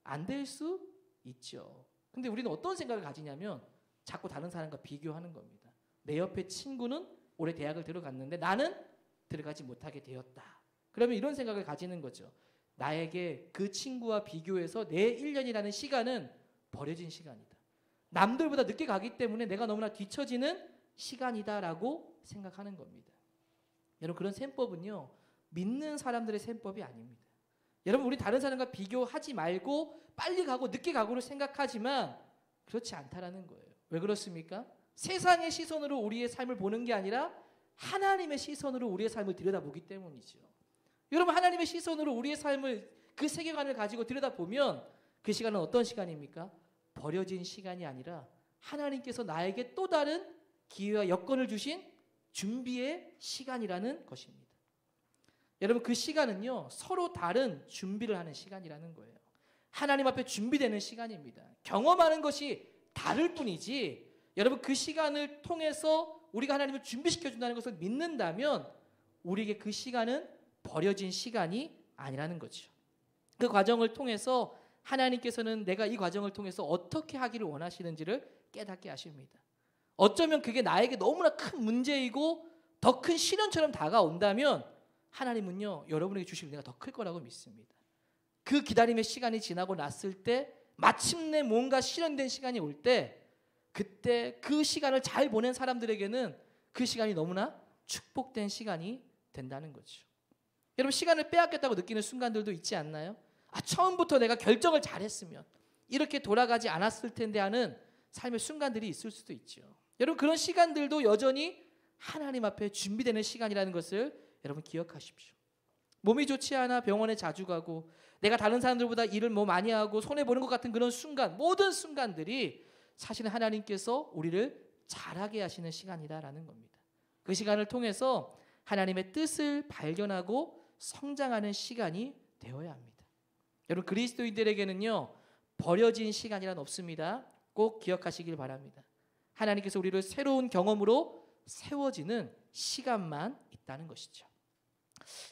안 될 수 있죠. 근데 우리는 어떤 생각을 가지냐면 자꾸 다른 사람과 비교하는 겁니다. 내 옆에 친구는 올해 대학을 들어갔는데 나는 들어가지 못하게 되었다. 그러면 이런 생각을 가지는 거죠. 나에게 그 친구와 비교해서 내 1년이라는 시간은 버려진 시간이다. 남들보다 늦게 가기 때문에 내가 너무나 뒤처지는 시간이다라고 생각하는 겁니다. 여러분 그런 셈법은요. 믿는 사람들의 셈법이 아닙니다. 여러분 우리 다른 사람과 비교하지 말고 빨리 가고 늦게 가고를 생각하지만 그렇지 않다라는 거예요. 왜 그렇습니까? 세상의 시선으로 우리의 삶을 보는 게 아니라 하나님의 시선으로 우리의 삶을 들여다보기 때문이죠. 여러분 하나님의 시선으로 우리의 삶을 그 세계관을 가지고 들여다보면 그 시간은 어떤 시간입니까? 버려진 시간이 아니라 하나님께서 나에게 또 다른 기회와 여건을 주신 준비의 시간이라는 것입니다. 여러분 그 시간은요 서로 다른 준비를 하는 시간이라는 거예요. 하나님 앞에 준비되는 시간입니다. 경험하는 것이 다를 뿐이지 여러분 그 시간을 통해서 우리가 하나님을 준비시켜준다는 것을 믿는다면 우리에게 그 시간은 버려진 시간이 아니라는 거죠. 그 과정을 통해서 하나님께서는 내가 이 과정을 통해서 어떻게 하기를 원하시는지를 깨닫게 하십니다. 어쩌면 그게 나에게 너무나 큰 문제이고 더 큰 시련처럼 다가온다면 하나님은요 여러분에게 주실 은혜가 더 클 거라고 믿습니다. 그 기다림의 시간이 지나고 났을 때 마침내 뭔가 실현된 시간이 올 때 그때 그 시간을 잘 보낸 사람들에게는 그 시간이 너무나 축복된 시간이 된다는 거죠. 여러분 시간을 빼앗겼다고 느끼는 순간들도 있지 않나요? 처음부터 내가 결정을 잘했으면 이렇게 돌아가지 않았을 텐데 하는 삶의 순간들이 있을 수도 있죠. 여러분 그런 시간들도 여전히 하나님 앞에 준비되는 시간이라는 것을 여러분 기억하십시오. 몸이 좋지 않아 병원에 자주 가고 내가 다른 사람들보다 일을 많이 하고 손해보는 것 같은 그런 순간 모든 순간들이 사실은 하나님께서 우리를 자라게 하시는 시간이다라는 겁니다. 그 시간을 통해서 하나님의 뜻을 발견하고 성장하는 시간이 되어야 합니다. 여러분 그리스도인들에게는요 버려진 시간이란 없습니다. 꼭 기억하시길 바랍니다. 하나님께서 우리를 새로운 경험으로 세워지는 시간만 있다는 것이죠.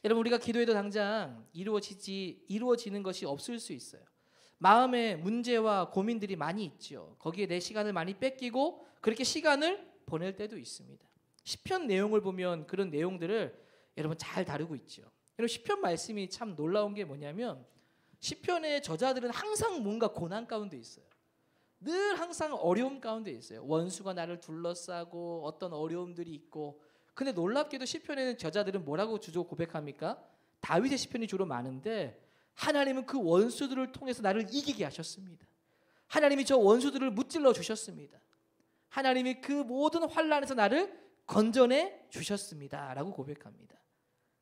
여러분 우리가 기도해도 당장 이루어지는 것이 없을 수 있어요. 마음에 문제와 고민들이 많이 있죠. 거기에 내 시간을 많이 뺏기고 그렇게 시간을 보낼 때도 있습니다. 시편 내용을 보면 그런 내용들을 여러분 잘 다루고 있죠. 여러분 시편 말씀이 참 놀라운 게 뭐냐면 시편의 저자들은 항상 뭔가 고난 가운데 있어요. 늘 항상 어려움 가운데 있어요. 원수가 나를 둘러싸고 어떤 어려움들이 있고 근데 놀랍게도 시편의 저자들은 뭐라고 주로 고백합니까? 다윗의 시편이 주로 많은데 하나님은 그 원수들을 통해서 나를 이기게 하셨습니다. 하나님이 저 원수들을 무찔러 주셨습니다. 하나님이 그 모든 환난에서 나를 건져내 주셨습니다라고 고백합니다.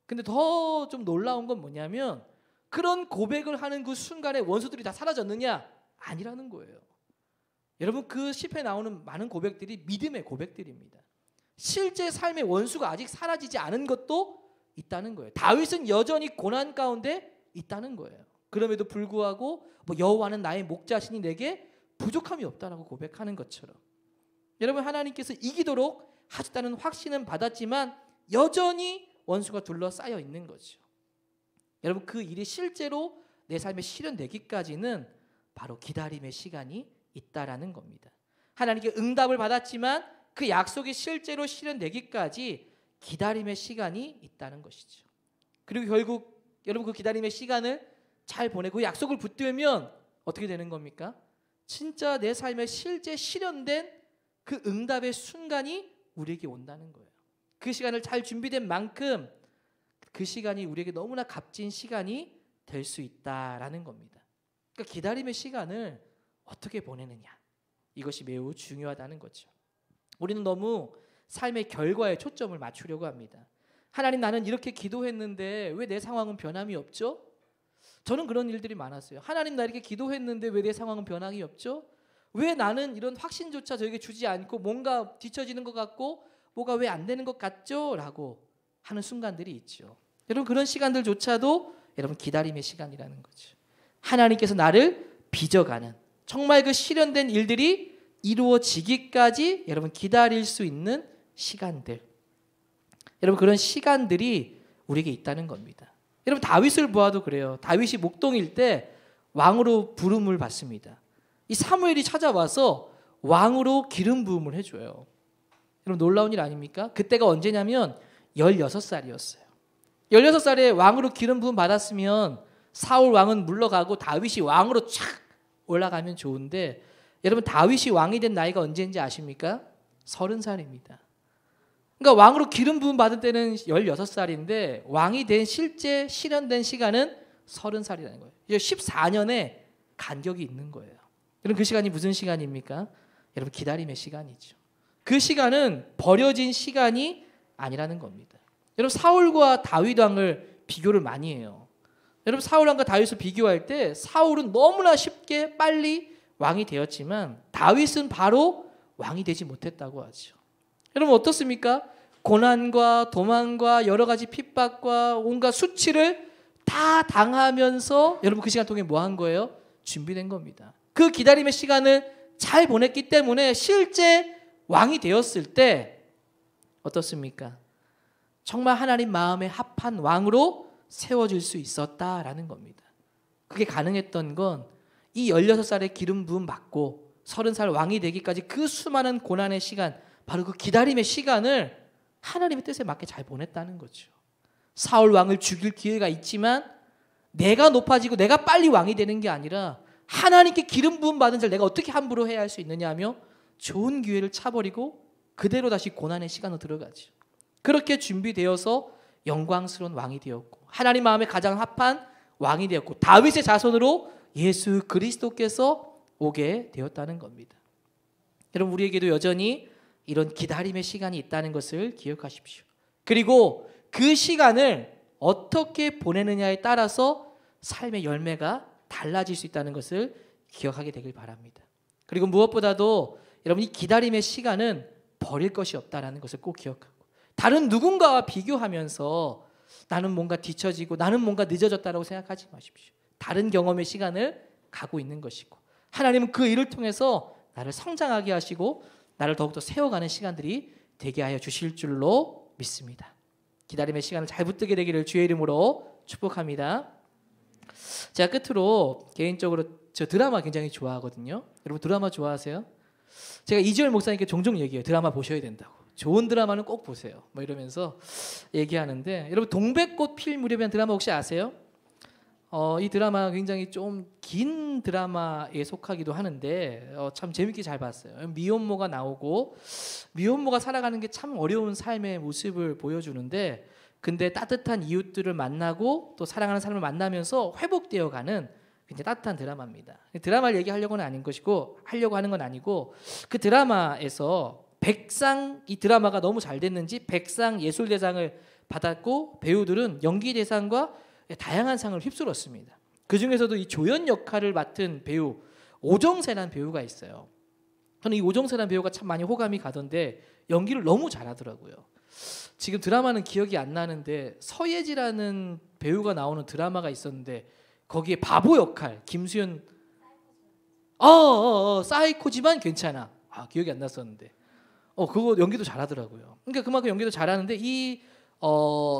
근데 더 좀 놀라운 건 뭐냐면 그런 고백을 하는 그 순간에 원수들이 다 사라졌느냐? 아니라는 거예요. 여러분 그 시편에 나오는 많은 고백들이 믿음의 고백들입니다. 실제 삶의 원수가 아직 사라지지 않은 것도 있다는 거예요. 다윗은 여전히 고난 가운데 있다는 거예요. 그럼에도 불구하고 여호와는 나의 목자시니 내게 부족함이 없다라고 고백하는 것처럼 여러분 하나님께서 이기도록 하셨다는 확신은 받았지만 여전히 원수가 둘러싸여 있는 거죠. 여러분 그 일이 실제로 내 삶에 실현되기까지는 바로 기다림의 시간이 있다라는 겁니다. 하나님께 응답을 받았지만 그 약속이 실제로 실현되기까지 기다림의 시간이 있다는 것이죠. 그리고 결국 여러분 그 기다림의 시간을 잘 보내고 약속을 붙들면 어떻게 되는 겁니까? 진짜 내 삶에 실제 실현된 그 응답의 순간이 우리에게 온다는 거예요. 그 시간을 잘 준비된 만큼 그 시간이 우리에게 너무나 값진 시간이 될 수 있다라는 겁니다. 그러니까 기다림의 시간을 어떻게 보내느냐 이것이 매우 중요하다는 거죠. 우리는 너무 삶의 결과에 초점을 맞추려고 합니다. 하나님 나는 이렇게 기도했는데 왜 내 상황은 변함이 없죠? 저는 그런 일들이 많았어요. 하나님 나 이렇게 기도했는데 왜 내 상황은 변함이 없죠? 왜 나는 이런 확신조차 저에게 주지 않고 뭔가 뒤처지는 것 같고 뭐가 왜 안 되는 것 같죠? 라고 하는 순간들이 있죠. 여러분 그런 시간들조차도 여러분 기다림의 시간이라는 거죠. 하나님께서 나를 빚어가는 정말 그 실현된 일들이 이루어지기까지 여러분 기다릴 수 있는 시간들 여러분 그런 시간들이 우리에게 있다는 겁니다. 여러분 다윗을 보아도 그래요. 다윗이 목동일 때 왕으로 부름을 받습니다. 이 사무엘이 찾아와서 왕으로 기름 부음을 해줘요. 여러분 놀라운 일 아닙니까? 그때가 언제냐면 16살이었어요. 16살에 왕으로 기름 부음 받았으면 사울 왕은 물러가고 다윗이 왕으로 촥 올라가면 좋은데 여러분 다윗이 왕이 된 나이가 언제인지 아십니까? 30살입니다. 그러니까 왕으로 기름 부음 받을 때는 16살인데 왕이 된 실제 실현된 시간은 30살이라는 거예요. 14년의 간격이 있는 거예요. 여러분 그 시간이 무슨 시간입니까? 여러분 기다림의 시간이죠. 그 시간은 버려진 시간이 아니라는 겁니다. 여러분 사울과 다윗 왕을 비교를 많이 해요. 여러분 사울 왕과 다윗을 비교할 때 사울은 너무나 쉽게 빨리 왕이 되었지만 다윗은 바로 왕이 되지 못했다고 하죠. 여러분 어떻습니까? 고난과 도망과 여러 가지 핍박과 온갖 수치를 다 당하면서 여러분 그 시간 통해 뭐 한 거예요? 준비된 겁니다. 그 기다림의 시간을 잘 보냈기 때문에 실제 왕이 되었을 때 어떻습니까? 정말 하나님 마음에 합한 왕으로 세워질 수 있었다라는 겁니다. 그게 가능했던 건 이 16살의 기름 부음 받고 30살 왕이 되기까지 그 수많은 고난의 시간 바로 그 기다림의 시간을 하나님의 뜻에 맞게 잘 보냈다는 거죠. 사울 왕을 죽일 기회가 있지만 내가 높아지고 내가 빨리 왕이 되는 게 아니라 하나님께 기름 부음 받은 자를 내가 어떻게 함부로 해야 할 수 있느냐 하며 좋은 기회를 차버리고 그대로 다시 고난의 시간으로 들어가죠. 그렇게 준비되어서 영광스러운 왕이 되었고 하나님 마음에 가장 합한 왕이 되었고 다윗의 자손으로 예수 그리스도께서 오게 되었다는 겁니다. 여러분 우리에게도 여전히 이런 기다림의 시간이 있다는 것을 기억하십시오. 그리고 그 시간을 어떻게 보내느냐에 따라서 삶의 열매가 달라질 수 있다는 것을 기억하게 되길 바랍니다. 그리고 무엇보다도 여러분 이 기다림의 시간은 버릴 것이 없다는 것을 꼭 기억하고 다른 누군가와 비교하면서 나는 뭔가 뒤처지고 나는 뭔가 늦어졌다고 생각하지 마십시오. 다른 경험의 시간을 가고 있는 것이고 하나님은 그 일을 통해서 나를 성장하게 하시고 나를 더욱더 세워가는 시간들이 되게 하여 주실 줄로 믿습니다. 기다림의 시간을 잘 붙들게 되기를 주의 이름으로 축복합니다. 제가 끝으로 개인적으로 저 드라마 굉장히 좋아하거든요. 여러분 드라마 좋아하세요? 제가 이지열 목사님께 종종 얘기해요. 드라마 보셔야 된다고. 좋은 드라마는 꼭 보세요. 뭐 이러면서 얘기하는데 여러분 동백꽃 필 무렵이라는 드라마 혹시 아세요? 이 드라마 굉장히 좀 긴 드라마에 속하기도 하는데 참 재밌게 잘 봤어요. 미혼모가 나오고 미혼모가 살아가는 게 참 어려운 삶의 모습을 보여주는데 근데 따뜻한 이웃들을 만나고 또 사랑하는 사람을 만나면서 회복되어가는 굉장히 따뜻한 드라마입니다. 드라마를 얘기하려고는 아닌 것이고 하려고 하는 건 아니고 그 드라마에서 백상 이 드라마가 너무 잘 됐는지 백상 예술대상을 받았고 배우들은 연기대상과 다양한 상을 휩쓸었습니다. 그 중에서도 이 조연 역할을 맡은 배우 오정세라는 배우가 있어요. 저는 이 오정세라는 배우가 참 많이 호감이 가던데 연기를 너무 잘하더라고요. 지금 드라마는 기억이 안 나는데 서예지라는 배우가 나오는 드라마가 있었는데 거기에 바보 역할 김수현 사이코지만 괜찮아. 기억이 안 났었는데 그거 연기도 잘하더라고요. 그러니까 그만큼 연기도 잘하는데 이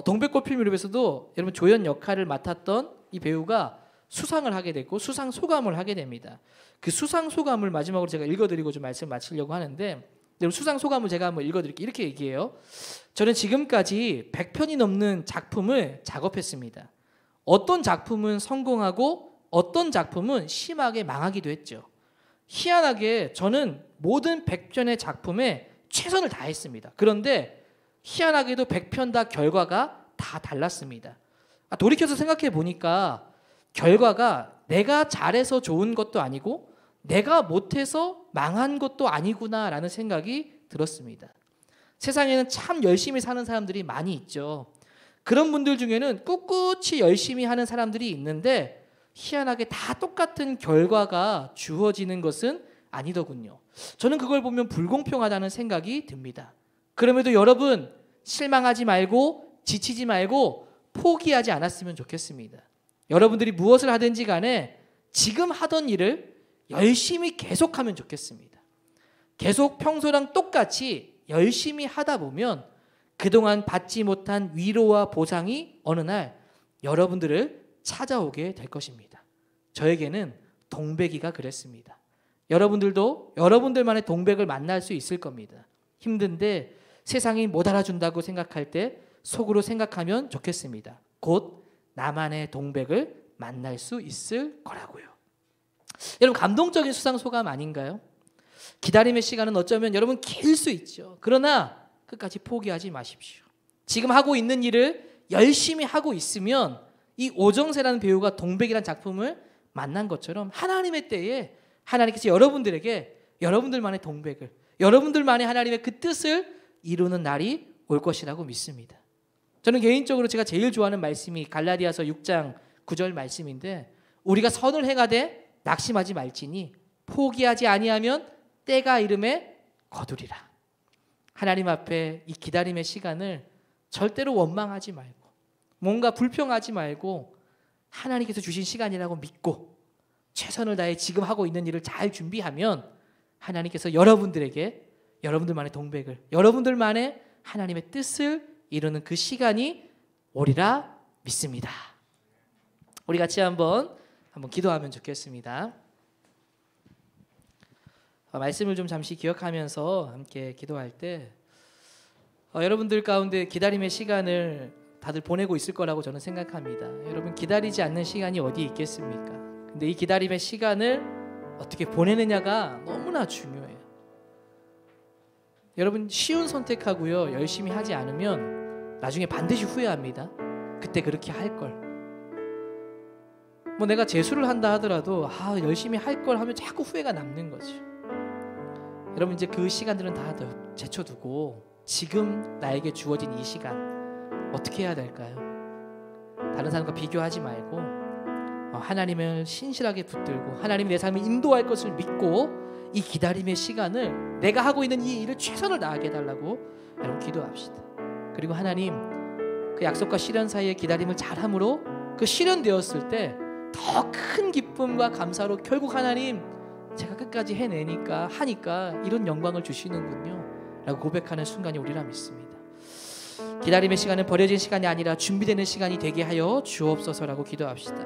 동백꽃 필름에서도 여러분 조연 역할을 맡았던 이 배우가 수상을 하게 됐고 수상 소감을 하게 됩니다. 그 수상 소감을 마지막으로 제가 읽어드리고 좀 말씀 마치려고 하는데 여러분 수상 소감을 제가 한번 읽어드릴게요. 이렇게 얘기해요. 저는 지금까지 100편이 넘는 작품을 작업했습니다. 어떤 작품은 성공하고 어떤 작품은 심하게 망하기도 했죠. 희한하게 저는 모든 100편의 작품에 최선을 다했습니다. 그런데 희한하게도 100편 다 결과가 다 달랐습니다. 돌이켜서 생각해 보니까 결과가 내가 잘해서 좋은 것도 아니고 내가 못해서 망한 것도 아니구나라는 생각이 들었습니다. 세상에는 참 열심히 사는 사람들이 많이 있죠. 그런 분들 중에는 꿋꿋이 열심히 하는 사람들이 있는데 희한하게 다 똑같은 결과가 주어지는 것은 아니더군요. 저는 그걸 보면 불공평하다는 생각이 듭니다. 그럼에도 여러분 실망하지 말고 지치지 말고 포기하지 않았으면 좋겠습니다. 여러분들이 무엇을 하든지 간에 지금 하던 일을 열심히 계속하면 좋겠습니다. 계속 평소랑 똑같이 열심히 하다 보면 그동안 받지 못한 위로와 보상이 어느 날 여러분들을 찾아오게 될 것입니다. 저에게는 동백이가 그랬습니다. 여러분들도 여러분들만의 동백을 만날 수 있을 겁니다. 힘든데 세상이 못 알아준다고 생각할 때 속으로 생각하면 좋겠습니다. 곧 나만의 동백을 만날 수 있을 거라고요. 여러분 감동적인 수상 소감 아닌가요? 기다림의 시간은 어쩌면 여러분 길 수 있죠. 그러나 끝까지 포기하지 마십시오. 지금 하고 있는 일을 열심히 하고 있으면 이 오정세라는 배우가 동백이라는 작품을 만난 것처럼 하나님의 때에 하나님께서 여러분들에게 여러분들만의 동백을 여러분들만의 하나님의 그 뜻을 이루는 날이 올 것이라고 믿습니다. 저는 개인적으로 제가 제일 좋아하는 말씀이 갈라디아서 6장 9절 말씀인데 우리가 선을 행하되 낙심하지 말지니 포기하지 아니하면 때가 이름에 거두리라. 하나님 앞에 이 기다림의 시간을 절대로 원망하지 말고 뭔가 불평하지 말고 하나님께서 주신 시간이라고 믿고 최선을 다해 지금 하고 있는 일을 잘 준비하면 하나님께서 여러분들에게 여러분들만의 동백을 여러분들만의 하나님의 뜻을 이루는 그 시간이 오리라 믿습니다. 우리 같이 한번 기도하면 좋겠습니다. 말씀을 좀 잠시 기억하면서 함께 기도할 때 여러분들 가운데 기다림의 시간을 다들 보내고 있을 거라고 저는 생각합니다. 여러분 기다리지 않는 시간이 어디 있겠습니까? 근데 이 기다림의 시간을 어떻게 보내느냐가 너무나 중요해요. 여러분 쉬운 선택하고요 열심히 하지 않으면 나중에 반드시 후회합니다. 그때 그렇게 할 걸. 뭐 내가 재수를 한다 하더라도 열심히 할 걸 하면 자꾸 후회가 남는 거죠. 여러분 이제 그 시간들은 다 제쳐두고 지금 나에게 주어진 이 시간 어떻게 해야 될까요? 다른 사람과 비교하지 말고 하나님을 신실하게 붙들고 하나님이 내 삶을 인도할 것을 믿고 이 기다림의 시간을 내가 하고 있는 이 일을 최선을 다하게 해달라고 여러분 기도합시다. 그리고 하나님 그 약속과 실현 사이의 기다림을 잘함으로 그 실현되었을 때 더 큰 기쁨과 감사로 결국 하나님 제가 끝까지 해내니까 하니까 이런 영광을 주시는군요 라고 고백하는 순간이 오리라 믿습니다. 기다림의 시간은 버려진 시간이 아니라 준비되는 시간이 되게 하여 주옵소서라고 기도합시다.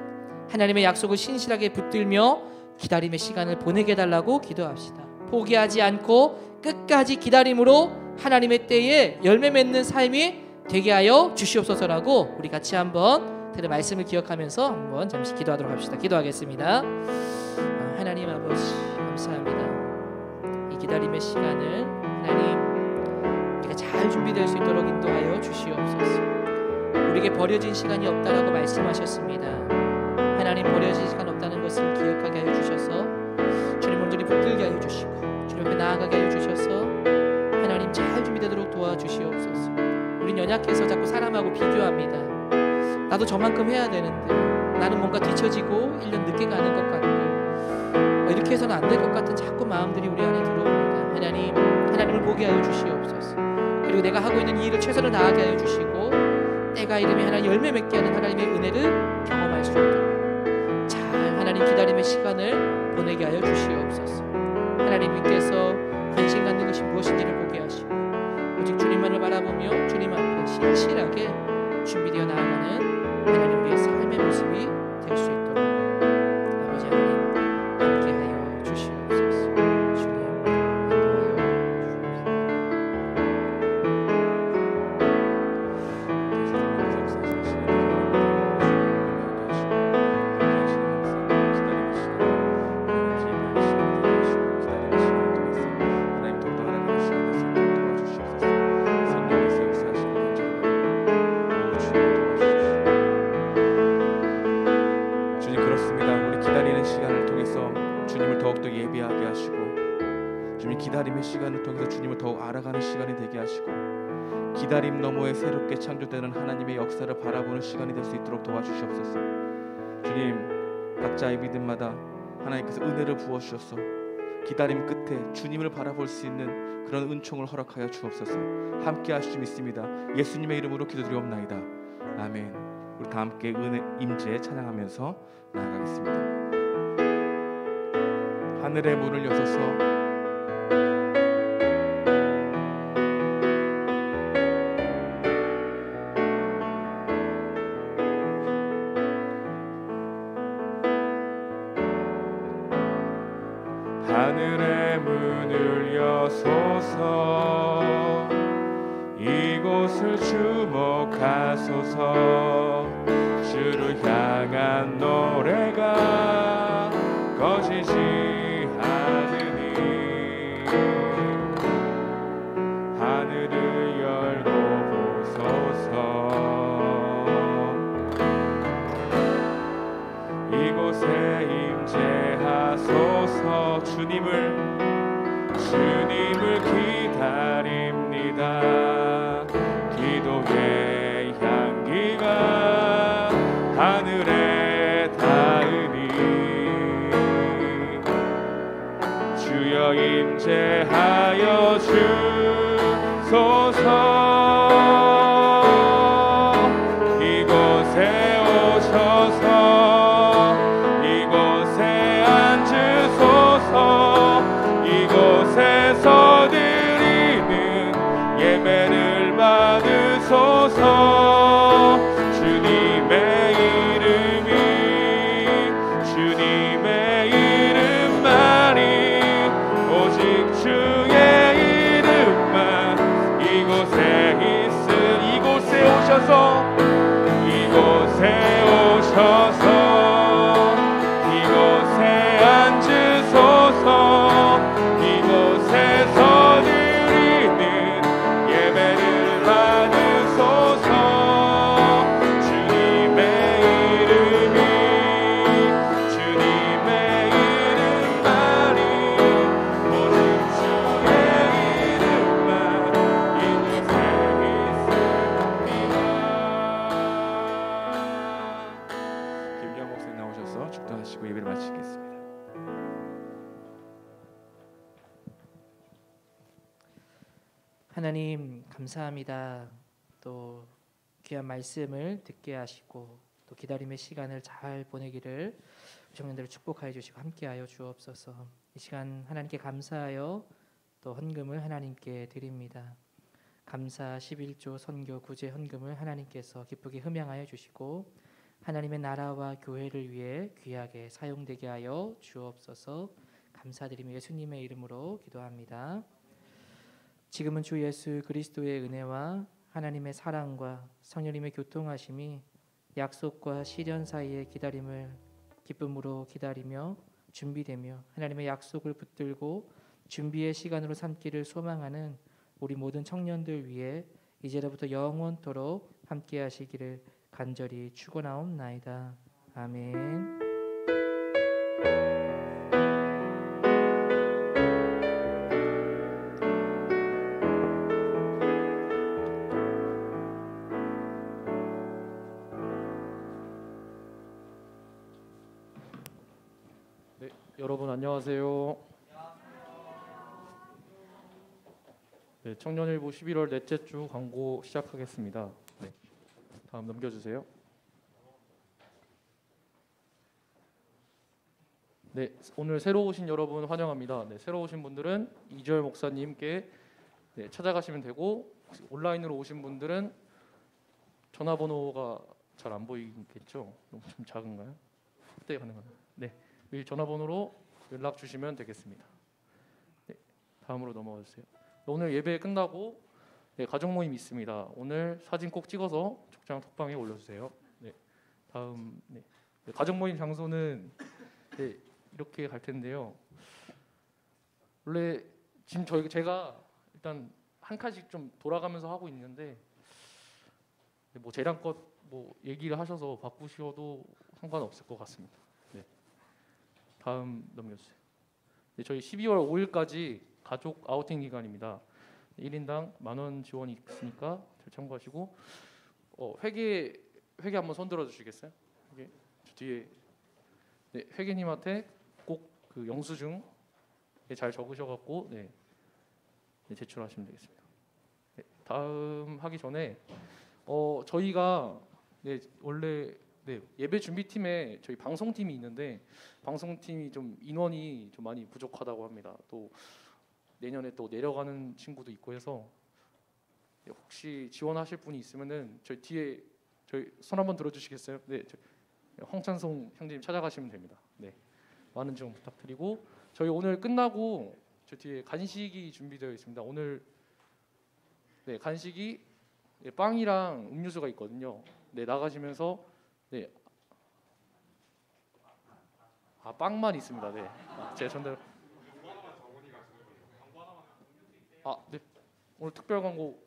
하나님의 약속을 신실하게 붙들며 기다림의 시간을 보내게 해달라고 기도합시다. 포기하지 않고 끝까지 기다림으로 하나님의 때에 열매 맺는 삶이 되게 하여 주시옵소서라고 우리 같이 한번 들은 말씀을 기억하면서 한번 잠시 기도하도록 합시다. 기도하겠습니다. 하나님 아버지 감사합니다. 이 기다림의 시간을 하나님 우리가 잘 준비될 수 있도록 인도하여 주시옵소서. 우리에게 버려진 시간이 없다라고 말씀하셨습니다. 하나님 버려진 시간 없다는 것을 기억하게 하여 주셔서 주님 온전히 붙들게 하여 주시고 주님 앞에 나아가게 하여 주셔서 되도록 도와주시옵소서. 우린 연약해서 자꾸 사람하고 비교합니다. 나도 저만큼 해야 되는데 나는 뭔가 뒤처지고 1년 늦게 가는 것 같고 이렇게 해서는 안 될 것 같은 자꾸 마음들이 우리 안에 들어옵니다. 하나님을 보게 하여 주시옵소서. 그리고 내가 하고 있는 이 일을 최선을 다하게 하여 주시고 때가 이름이 하나님 열매 맺게 하는 하나님의 은혜를 경험할 수 있도록 잘 하나님 기다림의 시간을 보내게 하여 주시옵소서. 하나님께서 관심 갖는 것이 무엇인지를 보게 하시고 오직 주님만을 바라보며 주님 앞에 신실하게 준비되어 나아가는 하나님 우리의 삶의 모습이 될 수 있도록 아버지 하나님 함께하여 주시옵소서. 주님 인도하여 기다림의 시간을 통해서 주님을 더욱 알아가는 시간이 되게 하시고 기다림 너머에 새롭게 창조되는 하나님의 역사를 바라보는 시간이 될 수 있도록 도와주시옵소서. 주님, 각자의 믿음마다 하나님께서 은혜를 부어주셔서 기다림 끝에 주님을 바라볼 수 있는 그런 은총을 허락하여 주옵소서. 함께 하실 줄 믿습니다. 예수님의 이름으로 기도드리옵나이다. 아멘. 우리 다 함께 은혜 임재 찬양하면서 나아가겠습니다. 하늘의 문을 여소서 하늘의 문을 여소서 이곳을 주목하소서 주를 향한 노래가 꺼지지 않으니 하늘을 열고 보소서 이곳에 임재하소서 주님을 기다립니다. 기도의 향기가 하늘에 닿으니 주여 임재하여 주소서 이곳에 오셔서 이곳에 앉으소서 이곳에서 드리는 예배를 받으소서 주님의 이름만이 오직 주의 이름만 이곳에 오셔서 이곳에 앉으소서 이곳에서 드리는 예배를 받으소서 주님의 이름만이 오직 주의 이름만 이곳에 있습니다. 김경 목사님 나오셔서 축도하시고 예배를 마치겠습니다. 하나님 감사합니다. 또 귀한 말씀을 듣게 하시고 또 기다림의 시간을 잘 보내기를 청년들을 축복하여 주시고 함께하여 주옵소서. 이 시간 하나님께 감사하여 또 헌금을 하나님께 드립니다. 감사 11조 선교 구제 헌금을 하나님께서 기쁘게 흠양하여 주시고 하나님의 나라와 교회를 위해 귀하게 사용되게 하여 주옵소서. 감사드리며 예수님의 이름으로 기도합니다. 지금은 주 예수 그리스도의 은혜와 하나님의 사랑과 성령님의 교통하심이 약속과 시련 사이의 기다림을 기쁨으로 기다리며 준비되며 하나님의 약속을 붙들고 준비의 시간으로 삼기를 소망하는 우리 모든 청년들 위해 이제로부터 영원토록 함께 하시기를 간절히 축원하옵나이다. 아멘. 안녕하세요. 네, 청년일보 11월 넷째 주 광고 시작하겠습니다. 네, 다음 넘겨주세요. 네, 오늘 새로 오신 여러분 환영합니다. 네, 새로 오신 분들은 이주열 목사님께 네, 찾아가시면 되고 온라인으로 오신 분들은 전화번호가 잘 안 보이겠죠? 너무 좀 작은가요? 확대 가능한가요? 네, 이 전화번호로 연락 주시면 되겠습니다. 네, 다음으로 넘어가 주세요. 오늘 예배 끝나고 네, 가족 모임 있습니다. 오늘 사진 꼭 찍어서 촉장 톡방에 올려주세요. 네, 다음 네, 가족 모임 장소는 네, 이렇게 갈 텐데요. 원래 지금 제가 일단 한 칸씩 좀 돌아가면서 하고 있는데 뭐 재량껏 뭐 얘기를 하셔서 바꾸셔도 상관없을 것 같습니다. 네, 다음 넘겨주세요. 네, 저희 12월 5일까지 가족 아우팅 기간입니다. 1인당 10,000원 지원이 있으니까 잘 참고하시고 회계 한번 손 들어 주시겠어요? 회계 저 뒤에 네, 회계님한테 꼭 그 영수증에 잘 적으셔갖고 네, 제출하시면 되겠습니다. 네, 다음 하기 전에 저희가 네, 원래 네, 예배 준비팀에 저희 방송팀이 있는데 방송팀이 좀 인원이 좀 많이 부족하다고 합니다. 또 내년에 또 내려가는 친구도 있고 해서 네, 혹시 지원하실 분이 있으면은 저희 뒤에 저희 손 한번 들어주시겠어요? 네, 황찬송 형님 찾아가시면 됩니다. 네, 많은 지원 부탁드리고 저희 오늘 끝나고 저 뒤에 간식이 준비되어 있습니다. 오늘 네, 간식이 네, 빵이랑 음료수가 있거든요. 네, 나가시면서 네, 빵만 있습니다. 네, 제가 전달. 네, 오늘 특별 광고.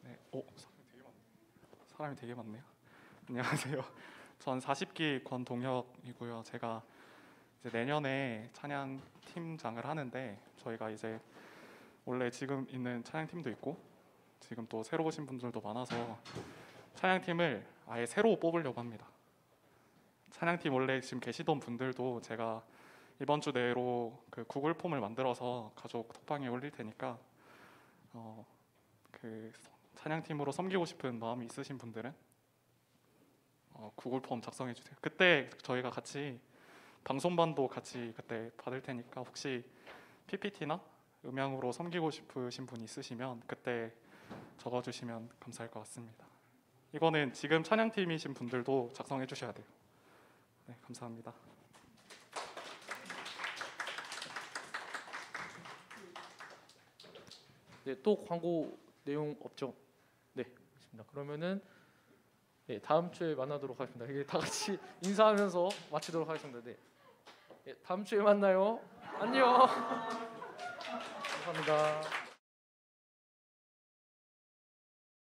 네, 사람이 되게 많네요. 안녕하세요. 전 40기 권동혁이고요. 제가 이제 내년에 찬양 팀장을 하는데 저희가 이제 원래 지금 있는 찬양 팀도 있고 지금 또 새로 오신 분들도 많아서 찬양 팀을 아예 새로 뽑으려고 합니다. 찬양 팀 원래 지금 계시던 분들도 제가 이번 주 내로 그 구글 폼을 만들어서 가족 톡방에 올릴 테니까 그 찬양 팀으로 섬기고 싶은 마음이 있으신 분들은 구글 폼 작성해 주세요. 그때 저희가 같이 방송반도 같이 그때 받을 테니까 혹시 PPT나 음향으로 섬기고 싶으신 분 있으시면 그때 적어주시면 감사할 것 같습니다. 이거는 지금 찬양팀이신 분들도 작성해 주셔야 돼요. 네, 감사합니다. 네, 또 광고 내용 없죠? 네, 있습니다. 그러면은 네, 다음 주에 만나도록 하겠습니다. 이게 다 같이 인사하면서 마치도록 하겠습니다. 네, 다음 주에 만나요. 안녕. 감사합니다.